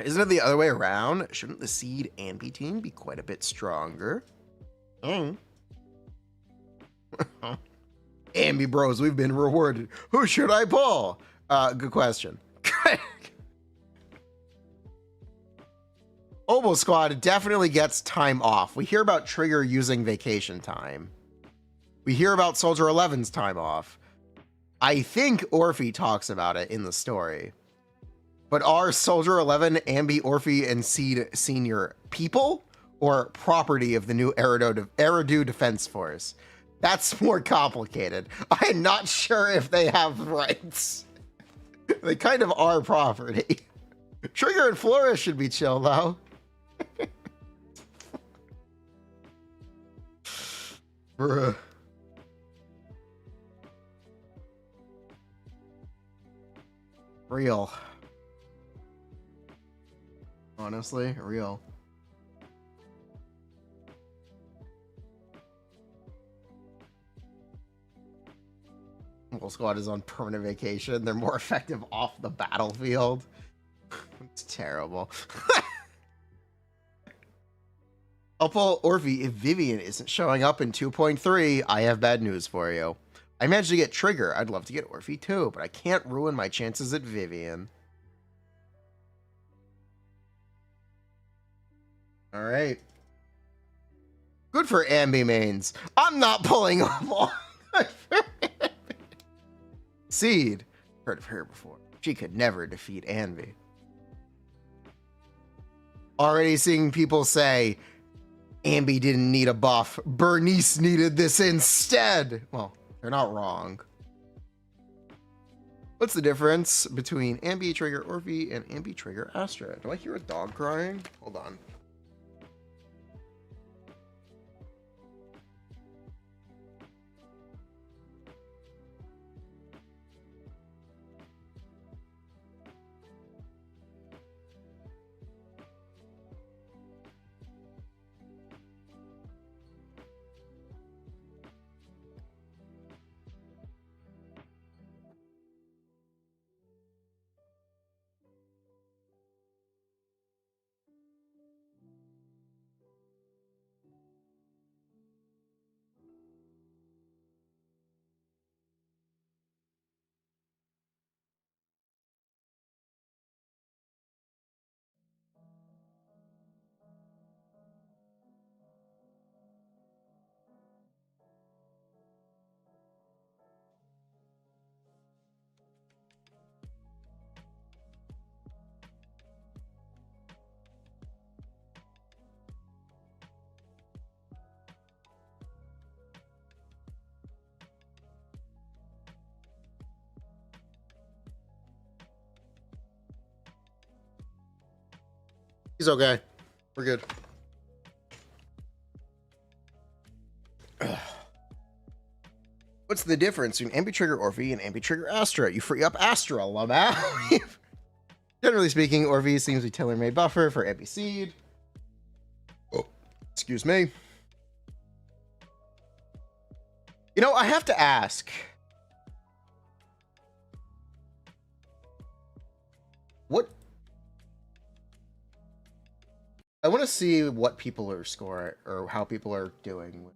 Isn't it the other way around? Shouldn't the Seed Ambi team be quite a bit stronger? Ambi bros, we've been rewarded. Who should I pull? Good question. Obel Squad definitely gets time off. We hear about Trigger using vacation time. We hear about Soldier 11's time off. I think Orphe talks about it in the story. But are Soldier 11, Ambi, Orphe, and Seed Senior people or property of the new Eridu Defense Force? That's more complicated. I'm not sure if they have rights. They kind of are property. Trigger and Flora should be chill, though. Bruh. Real. Honestly, real. Obel Squad is on permanent vacation. They're more effective off the battlefield. It's terrible. I'll pull Orphe if Vivian isn't showing up in 2.3. I have bad news for you. I managed to get Trigger. I'd love to get Orphe too, but I can't ruin my chances at Vivian. All right. Good for Ambi mains. I'm not pulling off. Seed. Heard of her before. She could never defeat Ambi. Already seeing people say, Ambi didn't need a buff. Bernice needed this instead. Well, they're not wrong. What's the difference between Ambi Trigger Orphe and Ambi Trigger Astra? Do I hear a dog crying? Hold on. He's okay. We're good. What's the difference between Ambi-Trigger Orphe and Ambi-Trigger Astra? You free up Astra, Lamau. Generally speaking, Orphe seems to be tailor-made buffer for Ambi Seed. Oh, excuse me. You know, I have to ask. What? I want to see what people are scoring or how people are doing with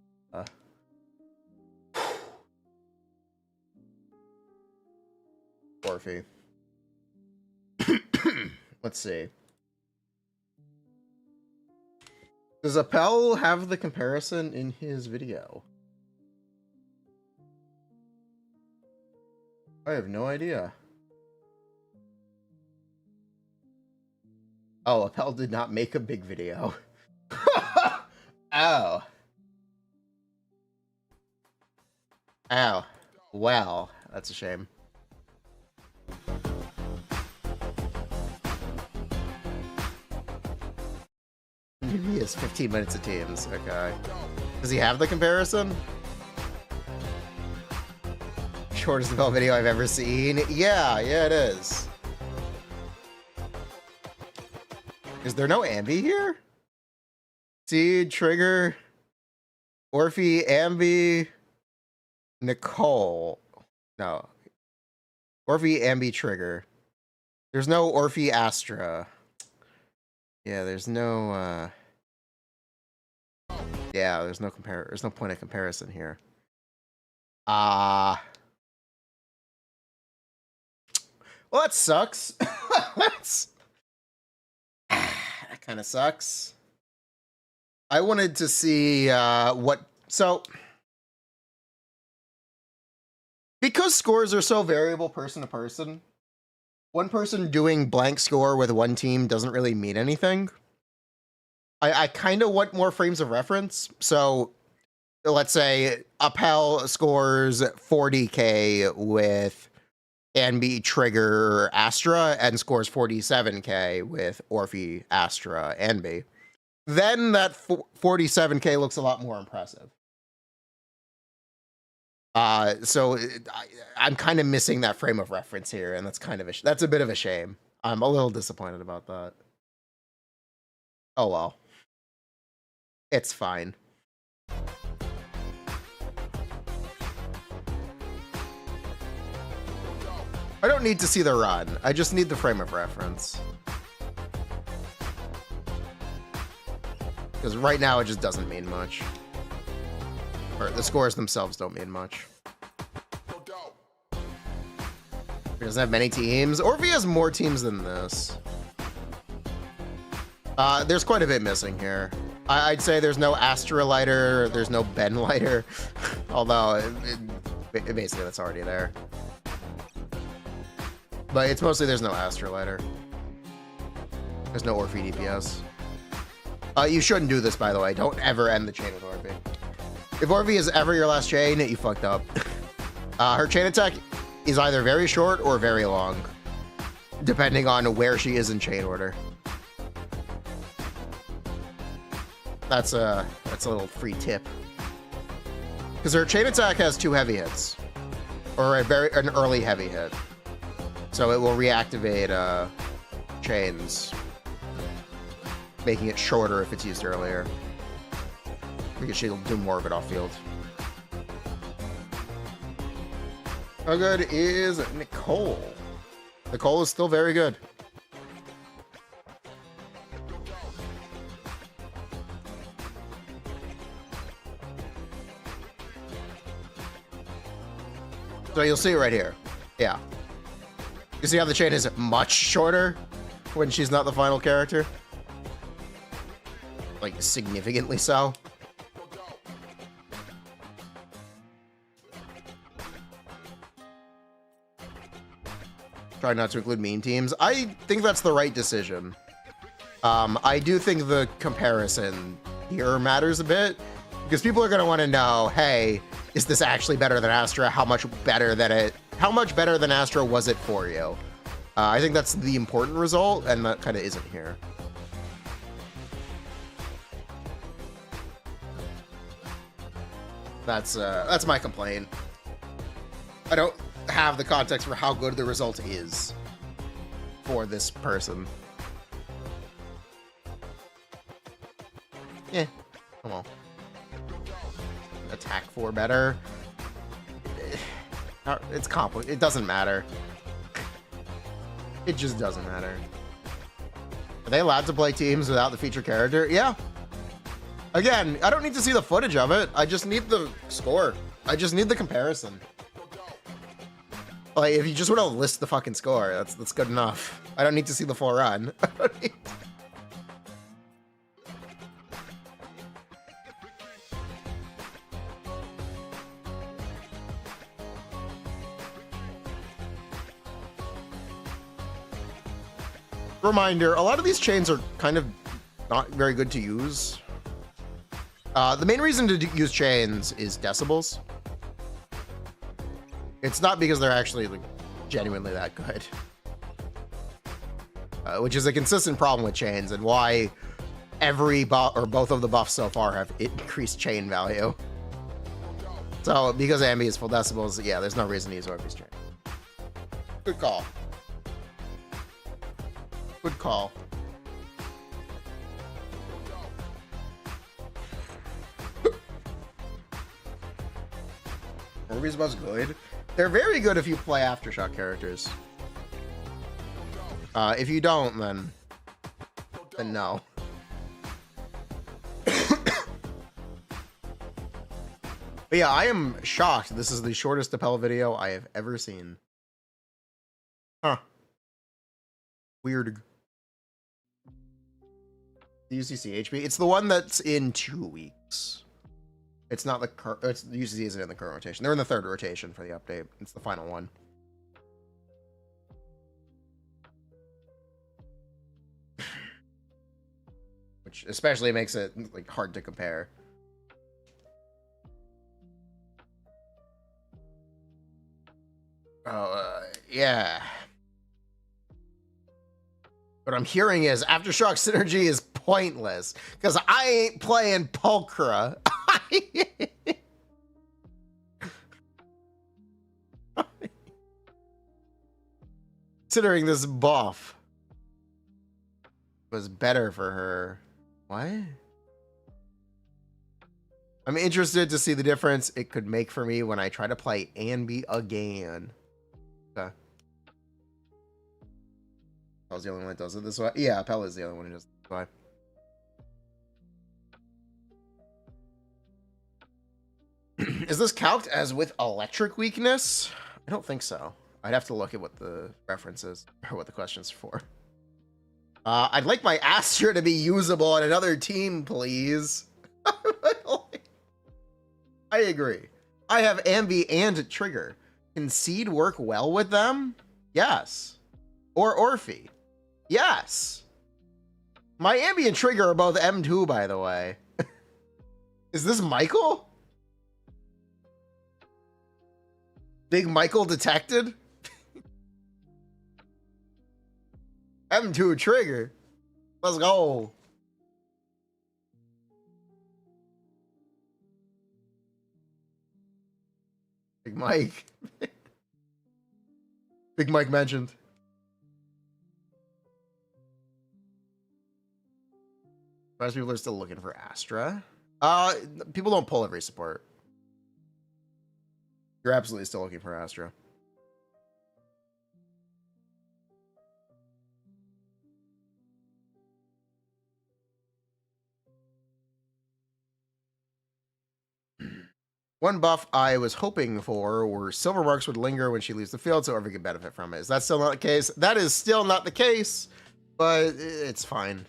Orphe. Let's see. Does Appel have the comparison in his video? I have no idea. Oh, Appel did not make a big video. Oh. Oh. Well, that's a shame. He has 15 minutes of teams. Okay. Does he have the comparison? Shortest Appel video I've ever seen. Yeah, it is. Is there no Ambi here? Seed, Trigger, Orphe, Ambi, Nicole. No. Orphe, Ambi, Trigger. There's no Orphe, Astra. Yeah, there's no yeah, there's no point of comparison here. Well, that sucks. That kind of sucks. I wanted to see because scores are so variable person to person, one person doing blank score with one team doesn't really mean anything. I kind of want more frames of reference. So let's say Appel scores 40k with Ambi, Trigger, Astra, and scores 47k with Orphe, Astra, Ambi. Then that 47k looks a lot more impressive. So I'm kind of missing that frame of reference here, and that's a bit of a shame. I'm a little disappointed about that. Oh well. It's fine. I don't need to see the run. I just need the frame of reference. Because right now it just doesn't mean much. Or the scores themselves don't mean much. He doesn't have many teams. Orphe has more teams than this. There's quite a bit missing here. I'd say there's no Astra lighter, there's no Ben lighter. Although, basically that's already there. But it's mostly there's no Astra lighter. There's no Orphe DPS. You shouldn't do this, by the way. Don't ever end the chain with Orphe. If Orphe is ever your last chain, you fucked up. Her chain attack is either very short or very long, depending on where she is in chain order. That's a little free tip. Because her chain attack has 2 heavy hits, or an early heavy hit, so it will reactivate chains, making it shorter if it's used earlier, because she'll do more of it off field. How good is Nicole? Nicole is still very good. So you'll see it right here. Yeah. You see how the chain is much shorter when she's not the final character? Like, significantly so. Try not to include meme teams. I think that's the right decision. I do think the comparison here matters a bit, because people are going to want to know, hey, is this actually better than Astra? How much better than Astra was it for you? I think that's the important result, and that kind of isn't here. That's my complaint. I don't have the context for how good the result is for this person. Yeah, come on. Attack 4 better. It's complicated. It doesn't matter. It just doesn't matter. Are they allowed to play teams without the feature character? Yeah. Again, I don't need to see the footage of it. I just need the score. I just need the comparison. Like, if you just want to list the fucking score, that's good enough. I don't need to see the full run. Reminder, a lot of these chains are kind of not very good to use. The main reason to use chains is decibels. It's not because they're actually like genuinely that good. Which is a consistent problem with chains and why every buff or both of the buffs so far have increased chain value. So because Ambi is full decibels, yeah, there's no reason to use Orphe's chain. Good call. Good call. Orphe's buff's good. They're very good if you play Aftershock characters. If you don't, then no. But yeah, I am shocked. This is the shortest Appella video I have ever seen. Huh. Weird. The UCC HP. It's the one that's in 2 weeks. It's not the current. The UCC isn't in the current rotation. They're in the 3rd rotation for the update. It's the final one. Which especially makes it like hard to compare. Oh, yeah. What I'm hearing is Aftershock synergy is pointless because I ain't playing Pulchra. Considering this buff was better for her. What? I'm interested to see the difference it could make for me when I try to play Ambi again. Okay. Appella's the only one that does it this way. Yeah, Appella's the only one who does it this way. Is this calced as with electric weakness? I don't think so. I'd have to look at what the reference is, or what the question's for. I'd like my Astra to be usable on another team, please. I agree. I have Ambi and Trigger. Can Seed work well with them? Yes. Or Orphe? Yes. My Ambi and Trigger are both M2, by the way. Is this Michael? Big Michael detected? M2 Trigger. Let's go. Big Mike. Big Mike mentioned. Most people are still looking for Astra. People don't pull every support. You're absolutely still looking for Astra. One buff I was hoping for were silver marks would linger when she leaves the field, so Orphe could benefit from it. Is that still not the case? That is still not the case, but it's fine.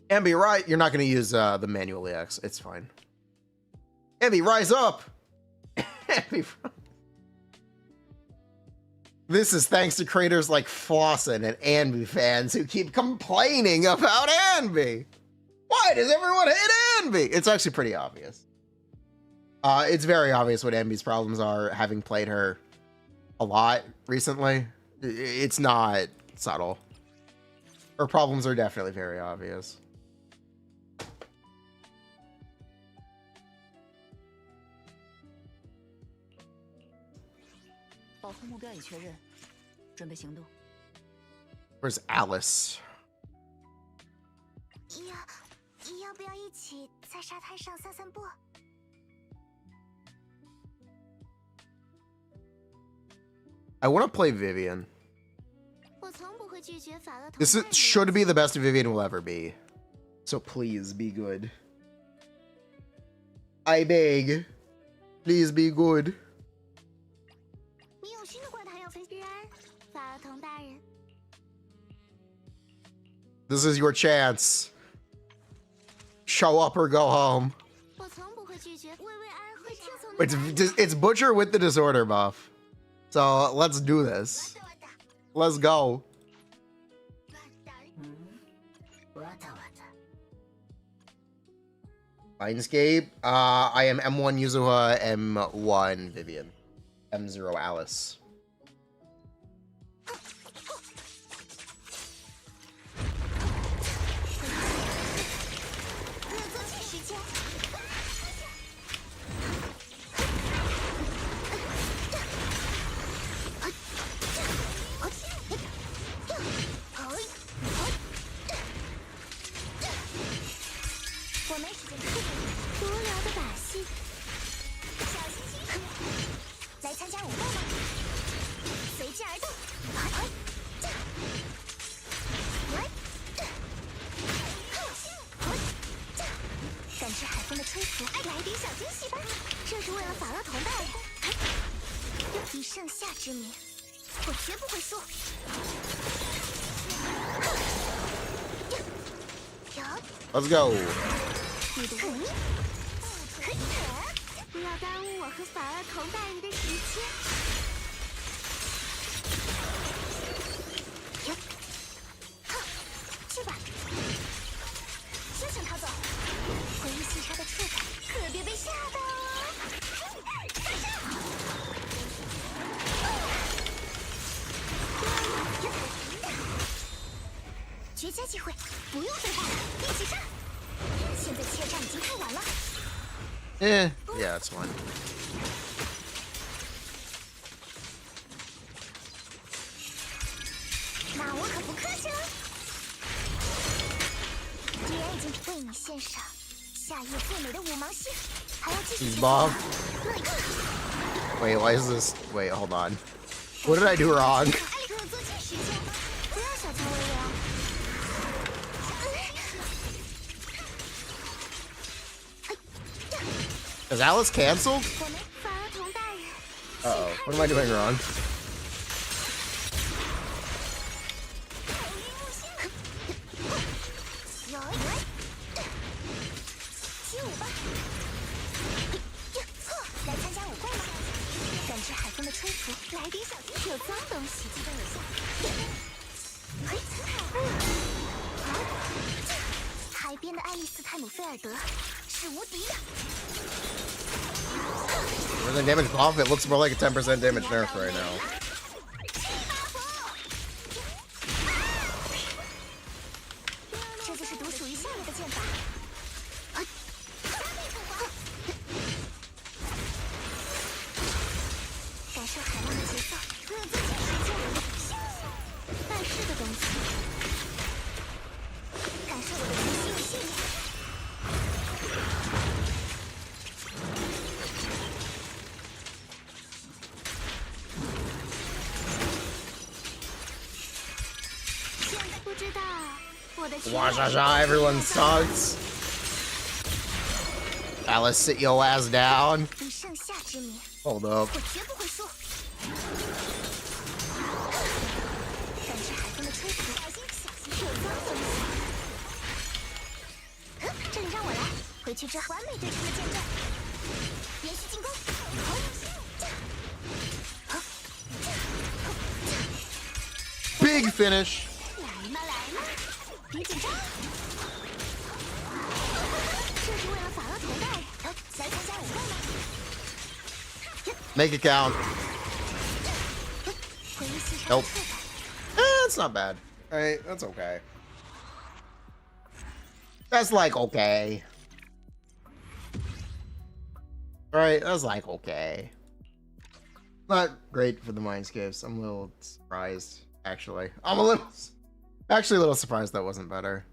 Ambi, right? You're not going to use the manual EX. It's fine. Ambi, rise up! Ambi, this is thanks to creators like Flossin and Ambi fans who keep complaining about Ambi. Why does everyone hate Ambi? It's actually pretty obvious. It's very obvious what Ambi's problems are, having played her a lot recently. It's not subtle. Her problems are definitely very obvious. 保护目标已确认，准备行动。 Where's Alice? 要不要一起在沙滩上散散步？ I want to play Vivian. 我从不会拒绝法勒同 This 伴 is, 的 should be the best Vivian will ever be. So please be good. I beg. Please be good. 你有新的怪谈要分享？法勒同大人， This is your chance. Show up or go home. 我从不会拒绝薇薇安会听从你 It's Butcher with the disorder buff. So let's do this. Let's go. Mindscape. I am M1 Yuzuha, M1 Vivian, M0 Alice. 恶作剧时间。我没时间听无聊的把戏。小心心，来参加舞会吗？随之而动。感知海风的吹拂，来点小惊喜吧！这是为了法勒同大人，以盛夏之名，我绝不会输。Let's go. 你的问题，不要耽误我和法勒同大人的时间。去吧，休想逃走！回忆细沙的触感，可别被吓到绝佳机会，不用废话了，一起上！现在怯战已经太晚了。Yeah, that's fine. 那我可不客气了。敌人已经为你献上夏夜最美的五芒星，还要继续 He's buff. Wait, why is this? Wait, hold on. What did I do wrong? 恶作剧时间，不要小瞧薇薇啊！ Is Alice canceled? 我们法勒同大人， Uh-oh. What am I doing wrong? 有，起舞吧！来参加舞会吗？感知海风的吹拂，来点小惊喜。有脏东西，记得有下。海边的爱丽丝泰姆菲尔德是无敌的。 Where's the damage buff? It looks more like a 10% damage nerf right now. 这就是独属于下面的剑法。感受海浪的节奏，恶作剧时间，办事的东西。感受我的决心与信念。 Washa, everyone sucks. Alice, sit your ass down. 以盛夏之名， Hold up. 我绝不会输。感知海风的吹拂，小心小心，有脏东西。这里让我来，回去之后完美对称的剑阵，连续进攻。 Big finish. 来嘛来嘛，别紧张。这是为了法勒同大人，来参加舞会吗？ Make it count. 回忆细沙 Nope. 的触感。 It's not bad. Alright, that's okay. That's like okay. Alright, that's like okay. Not great for the Mindscapes. I'm a little surprised, actually. Actually a little surprised that wasn't better.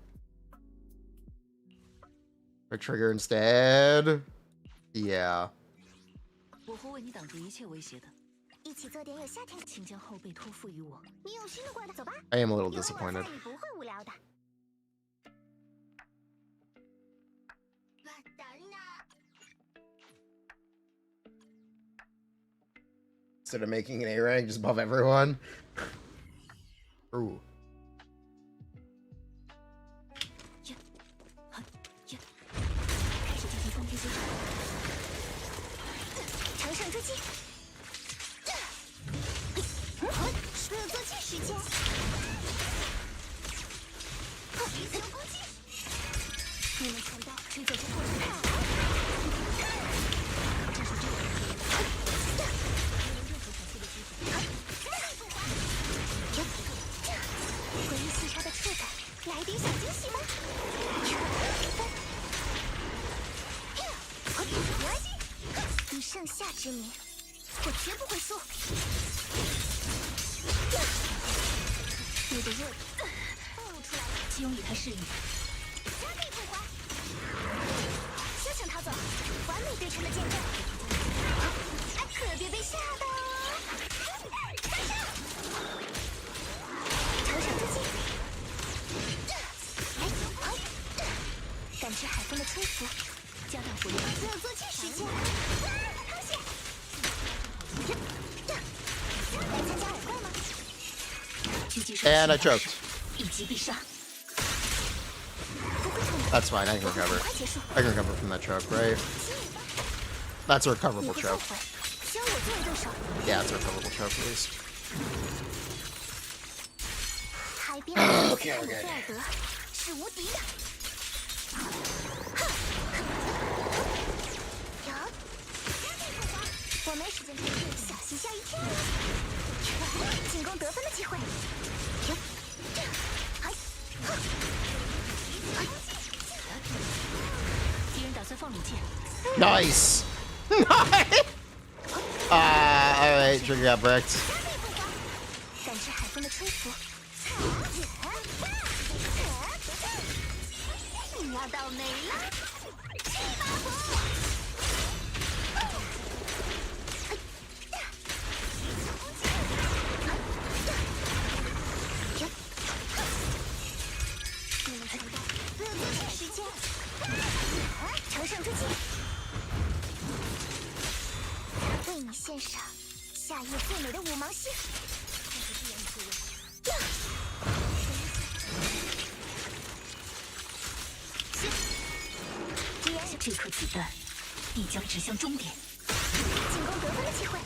Quick trigger instead. Yeah. 我会为你挡住一切威胁的。一起做点有夏天，请将后背托付于我。你有新的怪的，走吧。 I am a little 有我 disappointed. 在，你不会无聊的。Instead of making an A rank just above everyone. Ooh. 开始进行封闭接触。乘胜追击。恶作剧时间。移球攻击。你们前刀追走这过程。战术这个。回忆细沙的触感，来点小惊喜吗？以盛夏之名，我绝不会输。你的热度暴露出来了，基用以太适应。加倍退还，休想逃走！完美对称的见证，可别被吓到哦！大上，乘胜追击，感知海风的吹拂，加大火力，恶作剧时间，螃蟹，来参加我怪吗？ And I choked. 一击必杀。 That's fine. I can recover. I can recover from that choke, right? That's a recoverable choke. 需要我作为对手。 Yeah, it's a recoverable choke, at least. 海边的Okay, we're good. 菲尔德是无敌的。有，我没时间停顿，小心吓一跳。进攻得分的机会。敌人打算放弩箭。 Nice! Nice! Alright, trigger got bricked. 感知海风的吹拂。你要倒霉了！气把火！你们承担恶作剧时间，乘胜追击，为你献上夏夜最美的五芒星。这颗子弹必将指向终点。进攻得分的机会。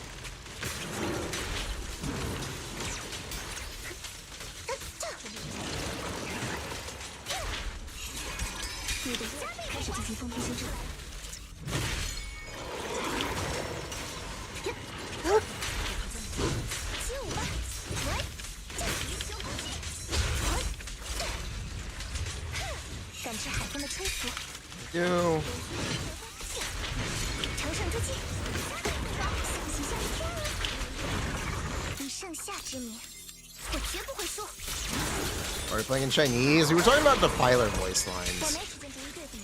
你的开始进行封闭修正。15吧，来，移球攻击。感知海风的吹拂。 You. 乘胜追击，小心吓一跳！以盛夏之名，我绝不会输。 Are we playing in Chinese? We were talking about the Filer voice 我 lines. 没时间逐一对比。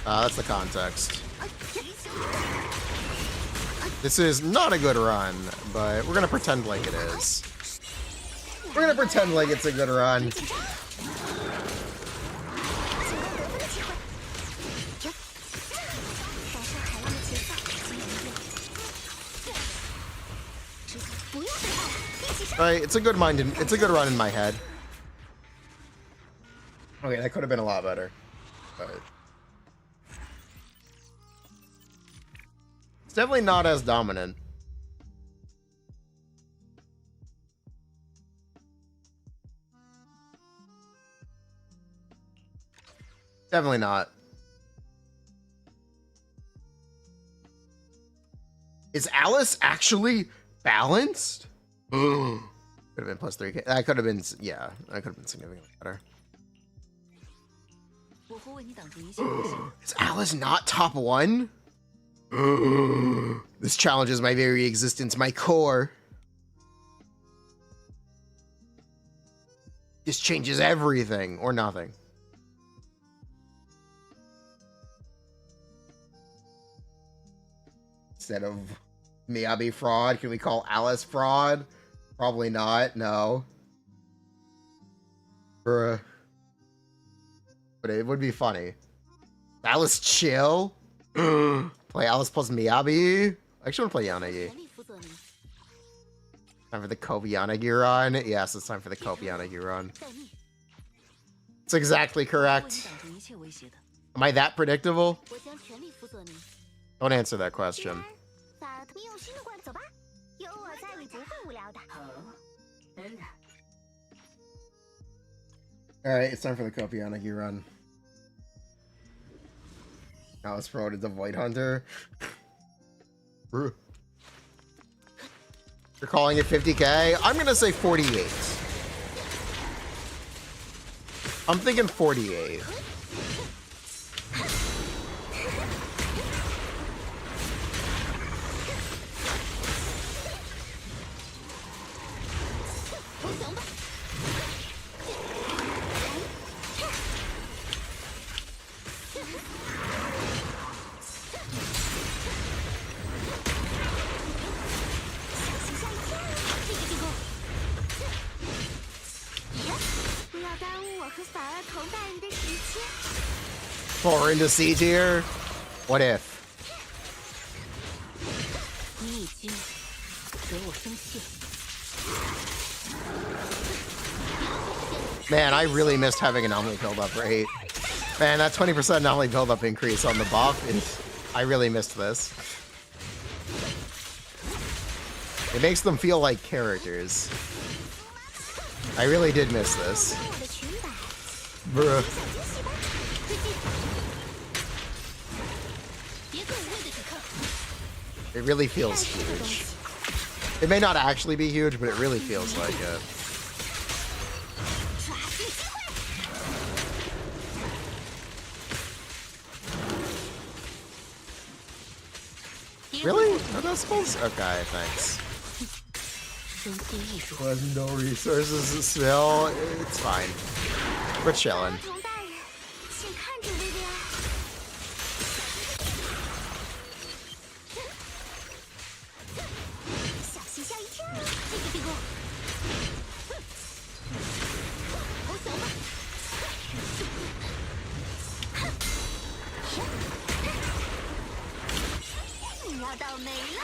That's the context. This is not a good run, but we're gonna pretend like it is. We're gonna pretend like it's a good run. 感受海浪的节奏，不用对话了，一起上！ Right, it's a good run in my head. Okay, that could have been a lot better, but it's definitely not as dominant. Definitely not. Is Alice actually balanced? Could have been plus 3K. That could have been, yeah, that could have been significantly better. 我会为你挡住一切危险。 Is Alice not top 1? This challenges my very existence, my core. This changes everything or nothing. Instead of Miyabi fraud, can we call Alice fraud? Probably not, no. Bruh. But it would be funny. Alice chill? Play Alice plus Miyabi? I actually want to play Yanagi. 全力辅佐你， Time for the Kobe Yanagi run? Yes, it's time for the Kobe Yanagi run. 待命。 It's exactly 我会 correct. 挡住一切威胁的， Am I that predictable? 我将全力辅佐你。 Don't answer that 既 question. 然把特别用心的过来，走吧，有我在，你不会无聊的。 Alright, it's time for the Kobe Yanagi run. Now it's promoted to Void Hunter. You're calling it 50k? I'm gonna say 48. I'm thinking 48. Four into C tier? What if? 你已经惹我生气。 Man, I really missed having an anomaly build-up rate. Man, that 20% anomaly build-up increase on the buff is... I really missed this. It makes them feel like characters. I really did miss this. 我的裙摆， Bruh. 小惊喜吧。别跟我为的只看。 It really feels huge. It may not actually be huge, but it really feels like it. 抓紧机会。 Really? No decibels? Okay, thanks. 身心艺术， Was no resources to spill. It's fine. We're chilling. 童大人，请看着薇薇安。小心吓一跳！这个地宫。投降吧！你要倒霉了。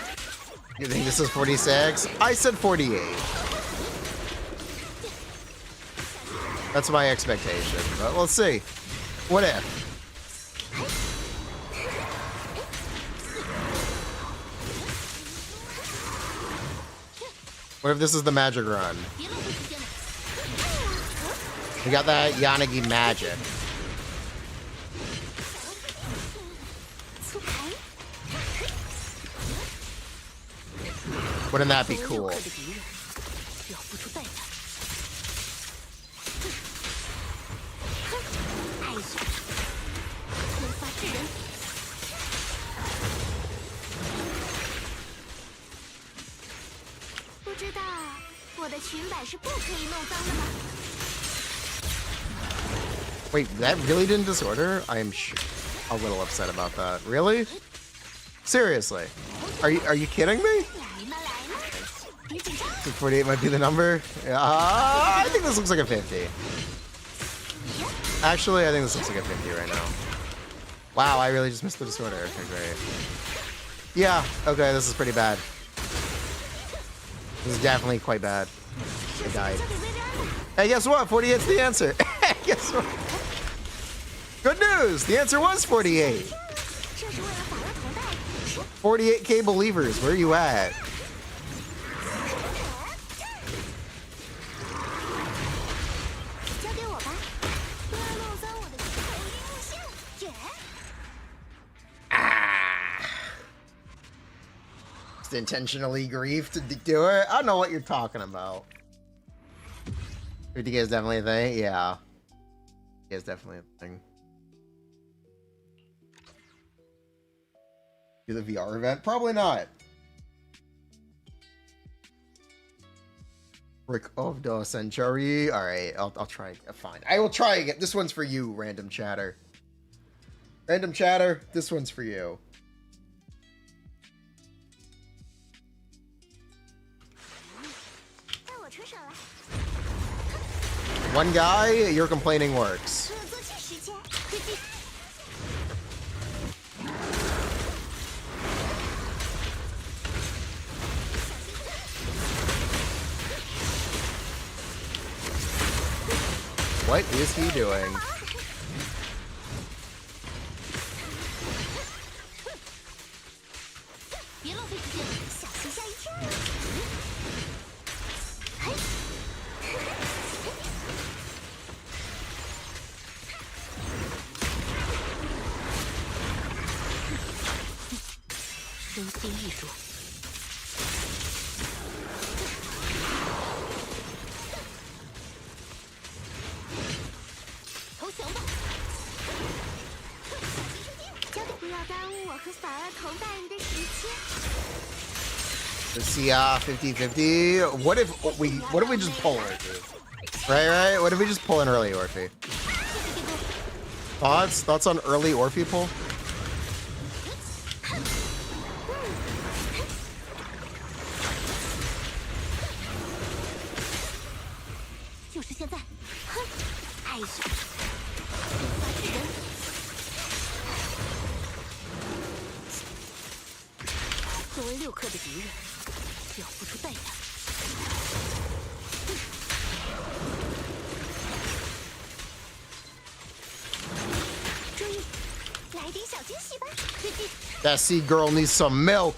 You think this is 46? I said 48. That's my expectation, but let's see. What if? What if this is the magic run? 别浪费时间了。 We got that Yanagi magic. 粗排。 Wouldn't that be 作为 cool? 洛克的敌人，需要付出代价。哎呀，突发制人。不知道我的裙摆是不可以弄脏的吗？ Wait, that really didn't disorder? I am a little upset about that. Really? Seriously? Are you kidding me? 来嘛来嘛，别紧张。 think 48 might be the number. I think this looks like a 50. Actually, I think this looks like a 50 right now. Wow, I really just missed the disorder. Okay, great. Yeah, okay, this is pretty bad. This is definitely quite bad. I died. 交给薇薇安了。 Hey, guess what? 48's the answer. Guess what? Good news! The answer was 48. 这是为了法勒同代。 48k believers, where are you at? 交给我吧，不要弄脏我的口音路线。耶！ Just intentionally grief to do it? I don't know what you're talking about. 50k is definitely a thing? Yeah. It is definitely a thing. Do the VR event? Probably not. Brick of the Century. All right, I'll try. Fine, I will try again. This one's for you, random chatter. Random chatter. This one's for you. One guy, you're complaining works. What is he doing? Let's see, 50-50. What if we just pull Orphe? Right? What if we just pull an early Orphe? Thoughts on early Orphe pull? That sea girl needs some milk.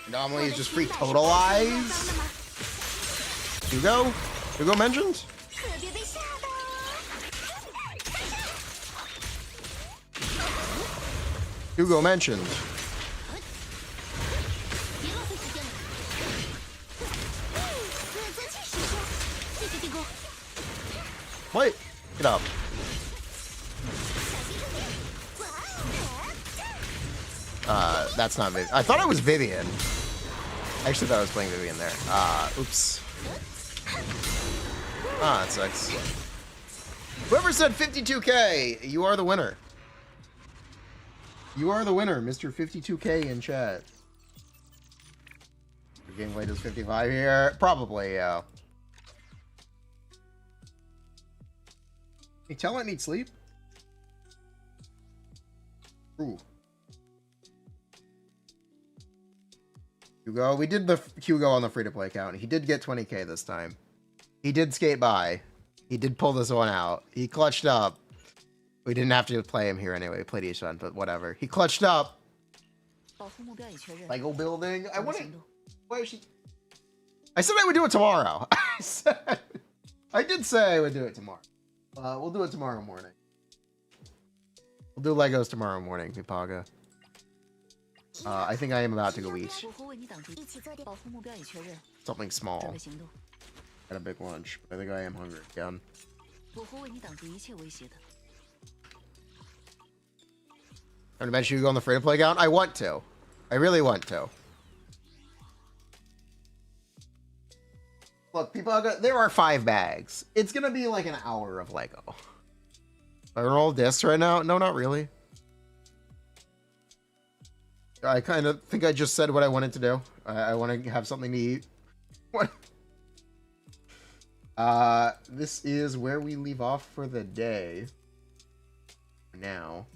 Anomaly is just free totalize. Hugo mentioned? Hugo mentioned. Wait, get up. That's not Vivian. I thought it was Vivian. I actually thought I was playing Vivian there. Oops. That sucks. Whoever said 52K, you are the winner. You are the winner, Mr. 52K in chat. Your gameplay does 55 here. Probably, yeah. Hey, tell it need sleep. Ooh. Hugo, we did the Hugo on the free-to-play account. He did get 20K this time. He did skate by. He did pull this one out. He clutched up. We didn't have to play him here anyway. We played each one, but whatever. He clutched up. Lego building. I want to... Why is she... I said I would do it tomorrow. I did say I would do it tomorrow. We'll do it tomorrow morning. We'll do Legos tomorrow morning, Mipaga. I think I am about to go eat. Something small. Got a big lunch, but I think I am hungry again. 我会为你挡住一切威胁的。 I'm gonna mention you go on the free-to-play account. I want to. I really want to. Look, people, there are 5 bags. It's gonna be like an hour of Lego. I roll discs right now? No, not really. I kind of think I just said what I wanted to do. I want to have something to eat. What? This is where we leave off for the day. Now.